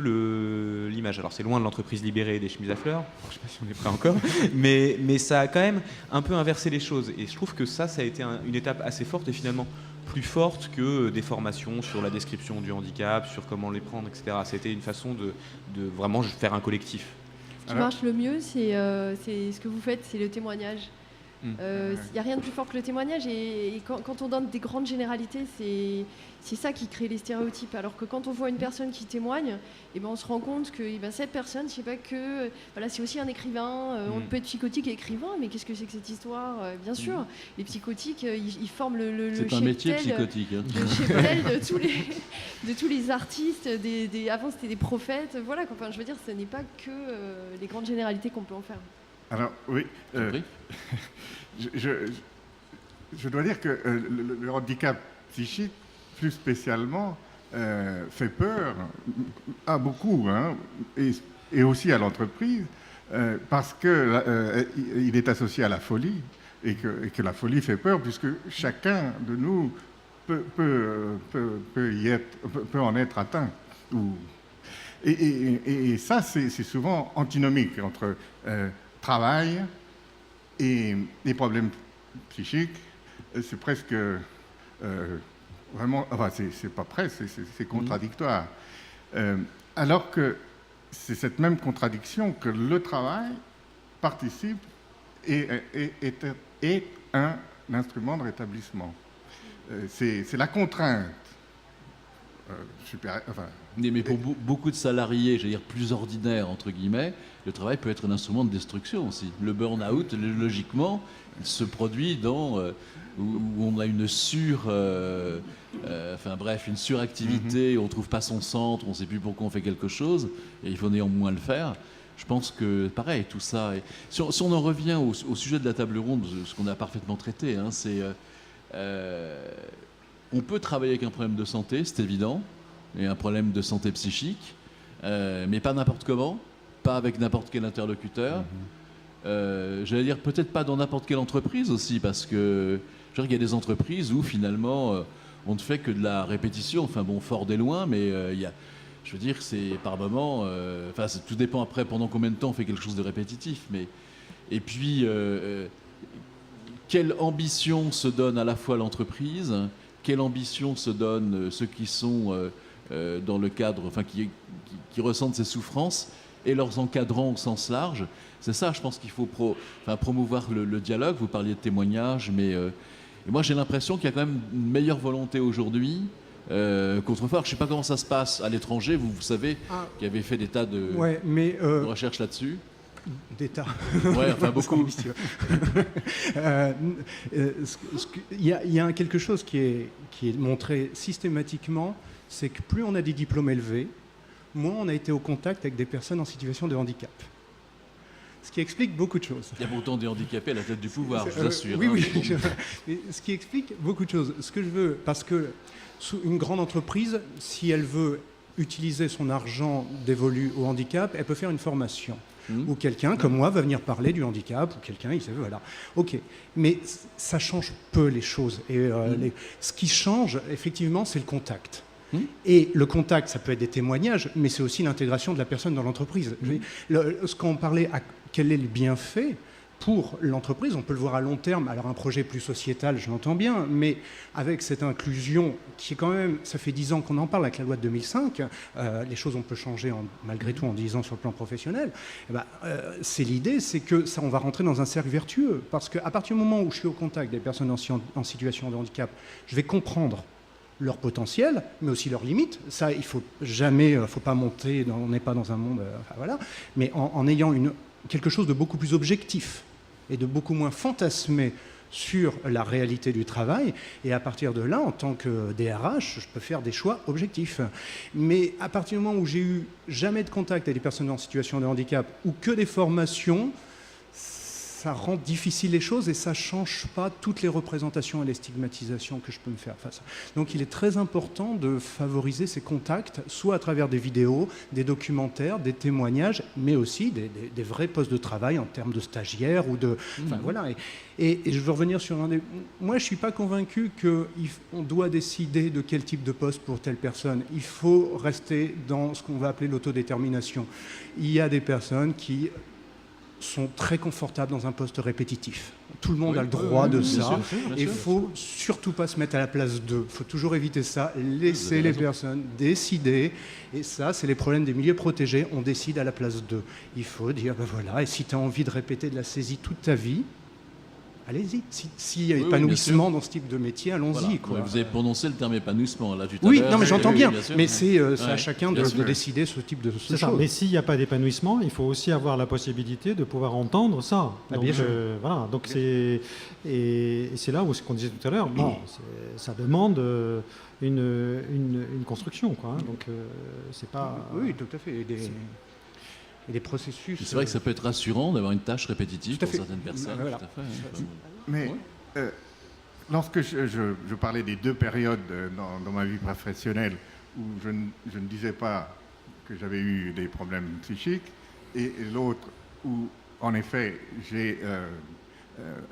l'image. Alors c'est loin de l'entreprise libérée et des chemises à fleurs, je sais pas si on est prêt encore, mais ça a quand même un peu inversé les choses. Et je trouve que ça a été une étape assez forte, et finalement plus forte que des formations sur la description du handicap, sur comment les prendre, etc. C'était une façon de vraiment faire un collectif. Ce qui marche le mieux, c'est ce que vous faites, c'est le témoignage. Il n'y a rien de plus fort que le témoignage, et quand on donne des grandes généralités, c'est ça qui crée les stéréotypes. Alors que quand on voit une personne qui témoigne, on se rend compte que cette personne, je sais pas que c'est aussi un écrivain. On peut être psychotique et écrivain, mais qu'est-ce que c'est que cette histoire? Bien sûr, les psychotiques, ils forment le c'est un métier psychotique. Le cheptel de tous les artistes. Avant, c'était des prophètes. Voilà. Enfin, je veux dire, ce n'est pas que les grandes généralités qu'on peut en faire. Alors, oui. Je dois dire que le handicap psychique, plus spécialement, fait peur à beaucoup, et aussi à l'entreprise, parce qu'il est associé à la folie, et que la folie fait peur, puisque chacun de nous peut en être atteint. Et ça, c'est souvent antinomique entre travail et les problèmes psychiques. C'est presque vraiment, enfin c'est pas presque, c'est contradictoire. Alors que c'est cette même contradiction que le travail participe et est un instrument de rétablissement. C'est la contrainte. Mais pour beaucoup de salariés, je veux dire plus ordinaires, entre guillemets, le travail peut être un instrument de destruction aussi. Le burn-out, logiquement, il se produit où on a une une suractivité, on ne trouve pas son centre, on ne sait plus pourquoi on fait quelque chose, et il faut néanmoins le faire. Je pense que, pareil, tout ça... Si on en revient au sujet de la table ronde, ce qu'on a parfaitement traité, c'est... on peut travailler avec un problème de santé, c'est évident, et un problème de santé psychique, mais pas n'importe comment, pas avec n'importe quel interlocuteur. J'allais dire peut-être pas dans n'importe quelle entreprise aussi, parce que je veux dire, il y a des entreprises où finalement on ne fait que de la répétition, fort des loin, mais je veux dire, c'est par moment, tout dépend après pendant combien de temps on fait quelque chose de répétitif, et puis quelle ambition se donne à la fois l'entreprise, quelle ambition se donnent ceux qui sont dans le cadre, qui ressentent ces souffrances, et leurs encadrants au sens large. C'est ça, je pense qu'il faut promouvoir le dialogue. Vous parliez de témoignages, mais moi j'ai l'impression qu'il y a quand même une meilleure volonté aujourd'hui qu'autrefois. Je ne sais pas comment ça se passe à l'étranger. Vous savez, qui avez fait des tas de recherches là-dessus. D'État. Ouais, beaucoup. Il y a quelque chose qui est montré systématiquement, c'est que plus on a des diplômes élevés, moins on a été au contact avec des personnes en situation de handicap. Ce qui explique beaucoup de choses. Il y a pourtant des handicapés à la tête du pouvoir, je vous assure. Oui. Ce qui explique beaucoup de choses. Ce que je veux, parce que une grande entreprise, si elle veut utiliser son argent dévolu au handicap, elle peut faire une formation. Ou quelqu'un, comme moi, va venir parler du handicap, ou quelqu'un, il sait, voilà. Ok, mais ça change peu les choses. Et ce qui change, effectivement, c'est le contact. Et le contact, ça peut être des témoignages, mais c'est aussi l'intégration de la personne dans l'entreprise. Ce qu'on parlait, quel est le bienfait, pour l'entreprise, on peut le voir à long terme. Alors un projet plus sociétal, je l'entends bien, mais avec cette inclusion qui est quand même, ça fait 10 ans qu'on en parle avec la loi de 2005, les choses ont peu changé malgré tout en 10 ans sur le plan professionnel. C'est l'idée, c'est que ça, on va rentrer dans un cercle vertueux, parce qu'à partir du moment où je suis au contact des personnes en situation de handicap, je vais comprendre leur potentiel, mais aussi leurs limites. Ça, il faut jamais, faut pas monter, on n'est pas dans un monde, voilà. Mais en ayant quelque chose de beaucoup plus objectif et de beaucoup moins fantasmé sur la réalité du travail. Et à partir de là, en tant que DRH, je peux faire des choix objectifs. Mais à partir du moment où j'ai eu jamais de contact avec des personnes en situation de handicap ou que des formations, ça rend difficile les choses et ça ne change pas toutes les représentations et les stigmatisations que je peux me faire face. Donc il est très important de favoriser ces contacts, soit à travers des vidéos, des documentaires, des témoignages, mais aussi des vrais postes de travail en termes de stagiaires ou de... Enfin, voilà. Et je veux revenir sur un des... Moi, je ne suis pas convaincu qu'on doit décider de quel type de poste pour telle personne. Il faut rester dans ce qu'on va appeler l'autodétermination. Il y a des personnes qui sont très confortables dans un poste répétitif. Tout le monde a le droit de ça. Et il ne faut surtout pas se mettre à la place d'eux. Il faut toujours éviter ça. Laisser les personnes décider. Et ça, c'est les problèmes des milieux protégés. On décide à la place d'eux. Il faut dire, ben voilà, et si tu as envie de répéter de la saisie toute ta vie, allez-y. S'il y a épanouissement dans ce type de métier, allons-y. Voilà. Vous avez prononcé le terme épanouissement là tout à l'heure. Oui, non, mais j'entends bien. Mais c'est à chacun de décider ce type de choses. Mais s'il n'y a pas d'épanouissement, il faut aussi avoir la possibilité de pouvoir entendre ça. Donc, voilà. Donc et c'est là où ce qu'on disait tout à l'heure. Bon, ça demande une construction, quoi. Hein. Donc c'est pas. Oui, tout à fait. Et des processus. C'est vrai que ça peut être rassurant d'avoir une tâche répétitive pour certaines personnes. Voilà. Tout à fait. Mais lorsque je parlais des deux périodes dans ma vie professionnelle où je ne disais pas que j'avais eu des problèmes psychiques, et l'autre où, en effet, j'ai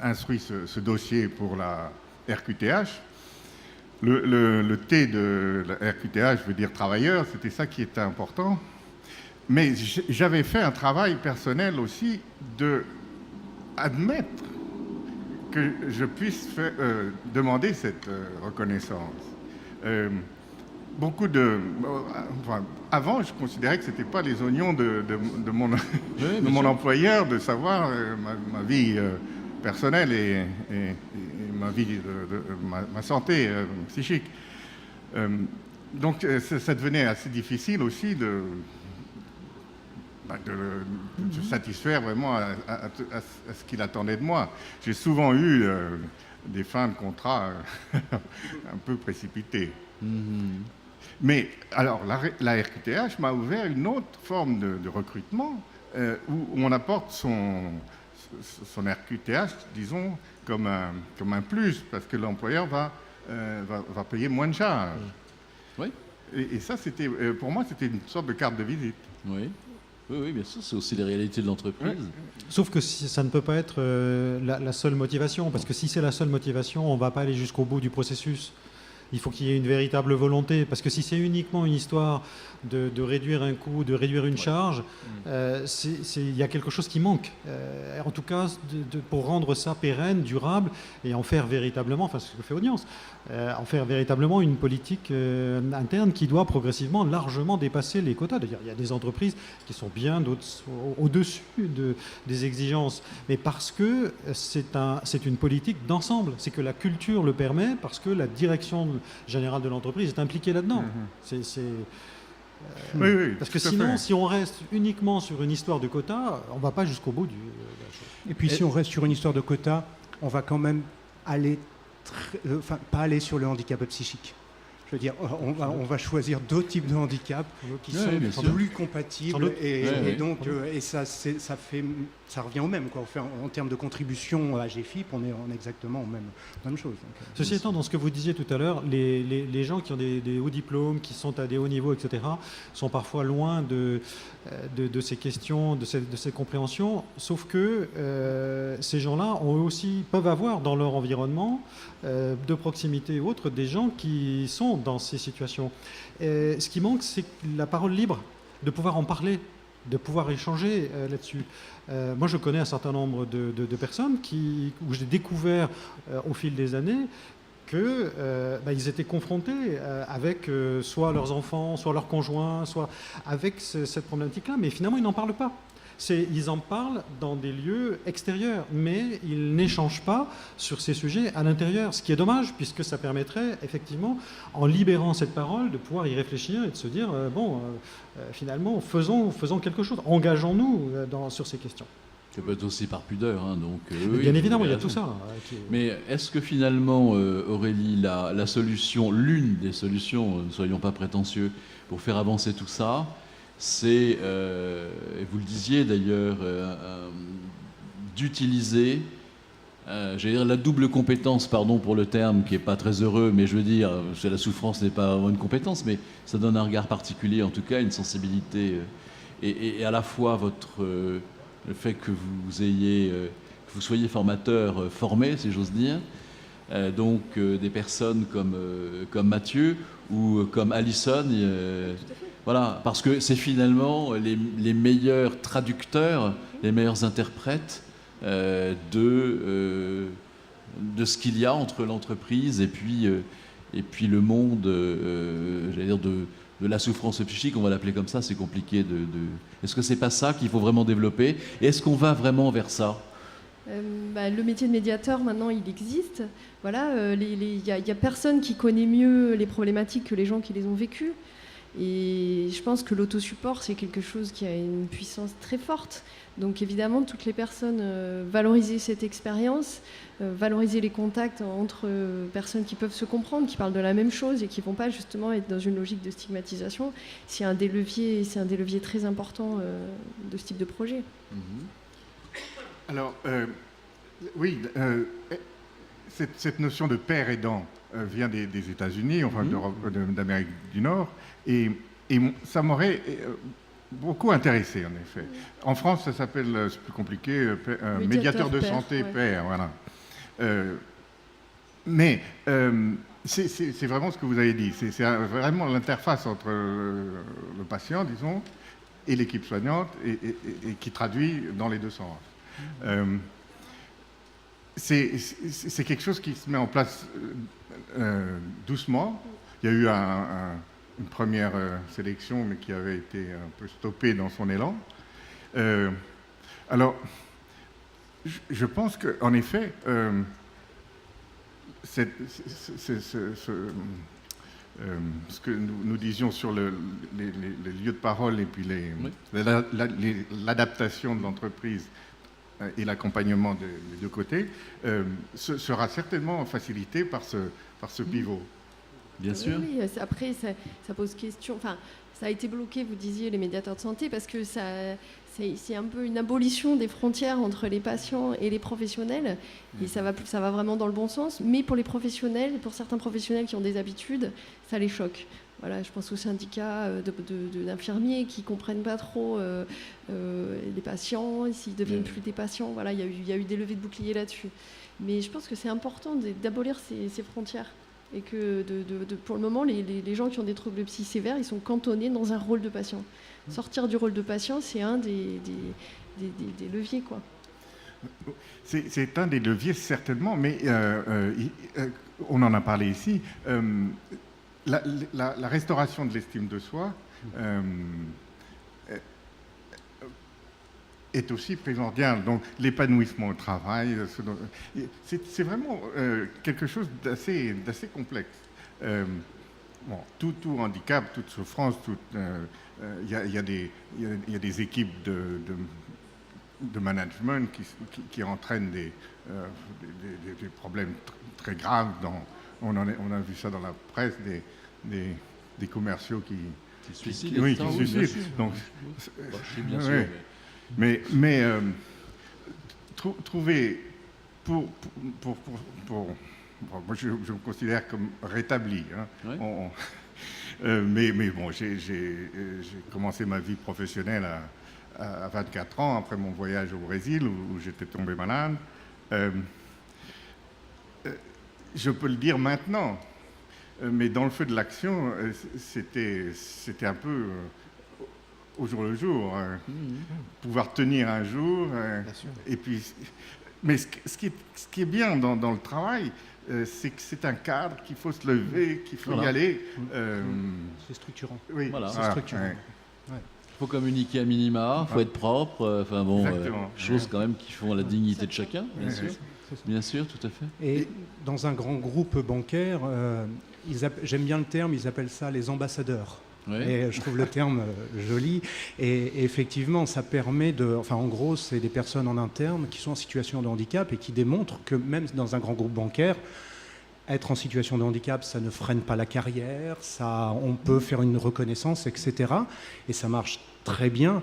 instruit ce dossier pour la RQTH, le T de la RQTH veut dire travailleur, c'était ça qui était important. Mais j'avais fait un travail personnel aussi d'admettre que je puisse demander cette reconnaissance. Avant, je considérais que ce n'était pas les oignons de mon employeur de savoir ma vie personnelle et ma vie, ma santé psychique. Donc ça devenait assez difficile aussi de satisfaire vraiment à ce qu'il attendait de moi. J'ai souvent eu des fins de contrat un peu précipitées. Mais alors, la RQTH m'a ouvert une autre forme de recrutement où on apporte son RQTH, disons, comme un plus, parce que l'employeur va payer moins de charges. Oui. Et ça, pour moi, c'était une sorte de carte de visite. Oui. Oui, bien sûr, c'est aussi les réalités de l'entreprise. Oui. Sauf que ça ne peut pas être la seule motivation, parce que si c'est la seule motivation, on ne va pas aller jusqu'au bout du processus. Il faut qu'il y ait une véritable volonté, parce que si c'est uniquement une histoire de réduire un coût, de réduire une charge, il y a quelque chose qui manque. En tout cas, pour rendre ça pérenne, durable, et en faire véritablement, enfin c'est ce que fait Audience, en faire véritablement une politique interne qui doit progressivement largement dépasser les quotas. D'ailleurs, il y a des entreprises qui sont bien au-dessus des exigences, mais parce que c'est une politique d'ensemble. C'est que la culture le permet, parce que la direction générale de l'entreprise est impliquée là-dedans. Oui, parce que sinon, si on reste uniquement sur une histoire de quotas, on ne va pas jusqu'au bout de la chose. Et puis si on reste sur une histoire de quotas, on va quand même aller pas aller sur le handicap psychique. Je veux dire, on va choisir d'autres types de handicaps qui sont plus compatibles. Et donc, ça revient au même. Quoi. En termes de contribution à GFIP, on est exactement aux mêmes choses. Donc, ceci étant, dans ce que vous disiez tout à l'heure, les gens qui ont des hauts diplômes, qui sont à des hauts niveaux, etc., sont parfois loin de ces questions, de ces compréhensions, sauf que ces gens-là peuvent avoir dans leur environnement de proximité ou autre des gens qui sont dans ces situations. Ce qui manque, c'est la parole libre, de pouvoir en parler. de pouvoir échanger là-dessus. Moi, je connais un certain nombre de personnes où j'ai découvert au fil des années qu'ils étaient confrontés avec soit leurs enfants, soit leurs conjoints, soit avec cette problématique-là, mais finalement, ils n'en parlent pas. Ils en parlent dans des lieux extérieurs, mais ils n'échangent pas sur ces sujets à l'intérieur, ce qui est dommage, puisque ça permettrait, effectivement, en libérant cette parole, de pouvoir y réfléchir et de se dire, finalement, faisons quelque chose, engageons-nous sur ces questions. Ça peut être aussi par pudeur, hein, donc. Bien évidemment, il y a tout ça. Mais est-ce que finalement, Aurélie, la solution, l'une des solutions, ne soyons pas prétentieux, pour faire avancer tout ça, c'est, et vous le disiez d'ailleurs, d'utiliser, j'allais dire la double compétence, pardon pour le terme qui n'est pas très heureux, mais je veux dire, la souffrance n'est pas une compétence, mais ça donne un regard particulier, en tout cas, une sensibilité, et à la fois le fait que vous soyez formateur formé, si j'ose dire, donc des personnes comme Mathieu ou comme Alison, voilà, parce que c'est finalement les meilleurs traducteurs, les meilleurs interprètes de ce qu'il y a entre l'entreprise et puis le monde, j'allais dire de la souffrance psychique, on va l'appeler comme ça, c'est compliqué Est-ce que c'est pas ça qu'il faut vraiment développer? Et est-ce qu'on va vraiment vers ça? Le métier de médiateur, maintenant, il existe. Voilà, il y a personne qui connaît mieux les problématiques que les gens qui les ont vécues. Et je pense que l'autosupport, c'est quelque chose qui a une puissance très forte. Donc évidemment, toutes les personnes, valoriser cette expérience, valoriser les contacts entre personnes qui peuvent se comprendre, qui parlent de la même chose et qui ne vont pas justement être dans une logique de stigmatisation, c'est un des leviers très importants de ce type de projet. Alors, oui, cette notion de père aidant vient des États-Unis, enfin d'Amérique du Nord, et ça m'aurait beaucoup intéressé, en effet. En France, ça s'appelle, c'est plus compliqué, médiateur de santé, ouais. Père, voilà. Mais c'est vraiment ce que vous avez dit, c'est vraiment l'interface entre le patient, disons, et l'équipe soignante, et qui traduit dans les deux sens. C'est quelque chose qui se met en place doucement. Il y a eu une première sélection, mais qui avait été un peu stoppée dans son élan. Alors, je pense qu'en effet, ce que nous disions sur les lieux de parole et puis l'adaptation de l'entreprise et l'accompagnement des deux côtés sera certainement facilité par ce pivot. Bien sûr. Oui, après, ça pose question. Enfin, ça a été bloqué, vous disiez, les médiateurs de santé, parce que c'est un peu une abolition des frontières entre les patients et les professionnels. Et ça va vraiment dans le bon sens. Mais pour les professionnels, pour certains professionnels qui ont des habitudes, ça les choque. Voilà, je pense aux syndicats d'infirmiers qui ne comprennent pas trop les patients, s'ils ne deviennent plus des patients. Voilà, il y a eu des levées de boucliers là-dessus. Mais je pense que c'est important d'abolir ces frontières. Et que pour le moment, les gens qui ont des troubles psy sévères, ils sont cantonnés dans un rôle de patient. Sortir du rôle de patient, c'est un des leviers, quoi. C'est un des leviers, certainement, mais on en a parlé ici. La restauration de l'estime de soi est aussi primordiale. Donc, l'épanouissement au travail, c'est vraiment quelque chose d'assez complexe. Tout handicap, toute souffrance, il y a des équipes de management qui entraînent des problèmes très graves. On a vu ça dans la presse, des commerciaux qui se suicident. Oui, qui se suicident. Donc, bien sûr. Mais trouver moi, je me considère comme rétabli. Hein. Ouais. Mais bon, j'ai commencé ma vie professionnelle à 24 ans, après mon voyage au Brésil, où j'étais tombé malade. Je peux le dire maintenant, mais dans le feu de l'action, c'était un peu au jour le jour, pouvoir tenir un jour. Et puis, mais ce qui est bien dans le travail, c'est que c'est un cadre, qu'il faut se lever, qu'il faut y aller. C'est structurant. Oui, voilà. C'est structurant. Il faut communiquer à minima, il faut être propre, enfin bon, choses quand même qui font la dignité de chacun, bien sûr. Bien sûr, tout à fait. Et dans un grand groupe bancaire, j'aime bien le terme, ils appellent ça les ambassadeurs. Ouais. Et je trouve le terme joli. Et effectivement, ça permet de... Enfin, en gros, c'est des personnes en interne qui sont en situation de handicap et qui démontrent que même dans un grand groupe bancaire, être en situation de handicap, ça ne freine pas la carrière, on peut faire une reconnaissance, etc. Et ça marche très bien.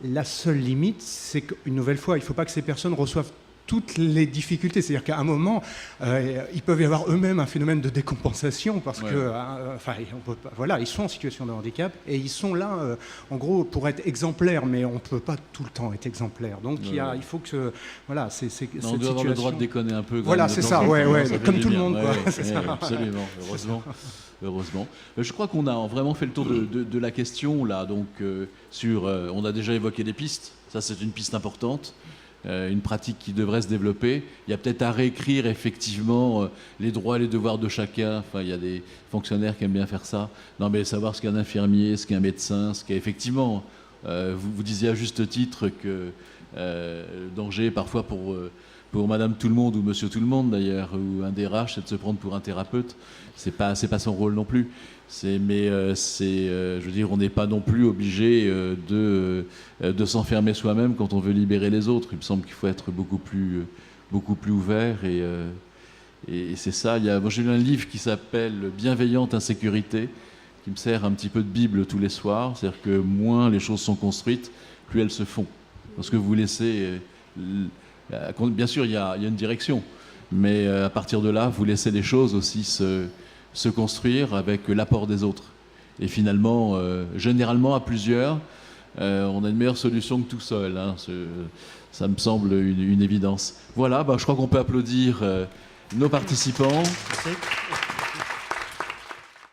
La seule limite, c'est qu'une nouvelle fois, il ne faut pas que ces personnes reçoivent toutes les difficultés. C'est-à-dire qu'à un moment, ils peuvent y avoir eux-mêmes un phénomène de décompensation parce que, voilà, ils sont en situation de handicap et ils sont là, en gros, pour être exemplaires, mais on ne peut pas tout le temps être exemplaire. Donc il faut que, voilà, c'est cette situation. On doit avoir le droit de déconner un peu. Voilà, c'est ça, comme tout le monde, quoi. Absolument, heureusement. Je crois qu'on a vraiment fait le tour de la question là. Donc on a déjà évoqué des pistes. Ça, c'est une piste importante. Une pratique qui devrait se développer. Il y a peut-être à réécrire effectivement les droits et les devoirs de chacun. Enfin, il y a des fonctionnaires qui aiment bien faire ça. Non, mais savoir ce qu'est un infirmier, ce qu'est un médecin, ce qu'est effectivement. Vous disiez à juste titre que le danger parfois pour Madame Tout le Monde ou Monsieur Tout le Monde d'ailleurs, ou un DRH, c'est de se prendre pour un thérapeute. C'est pas son rôle non plus. Je veux dire, on n'est pas non plus obligé de s'enfermer soi-même quand on veut libérer les autres. Il me semble qu'il faut être beaucoup plus ouvert et c'est ça. Moi, j'ai lu un livre qui s'appelle Bienveillante insécurité, qui me sert un petit peu de Bible tous les soirs. C'est-à-dire que moins les choses sont construites, plus elles se font. Parce que vous laissez... bien sûr, il y a une direction, mais à partir de là, vous laissez les choses aussi se construire avec l'apport des autres. Et finalement, généralement à plusieurs, on a une meilleure solution que tout seul. Ça me semble une évidence. Voilà, je crois qu'on peut applaudir nos participants. Merci.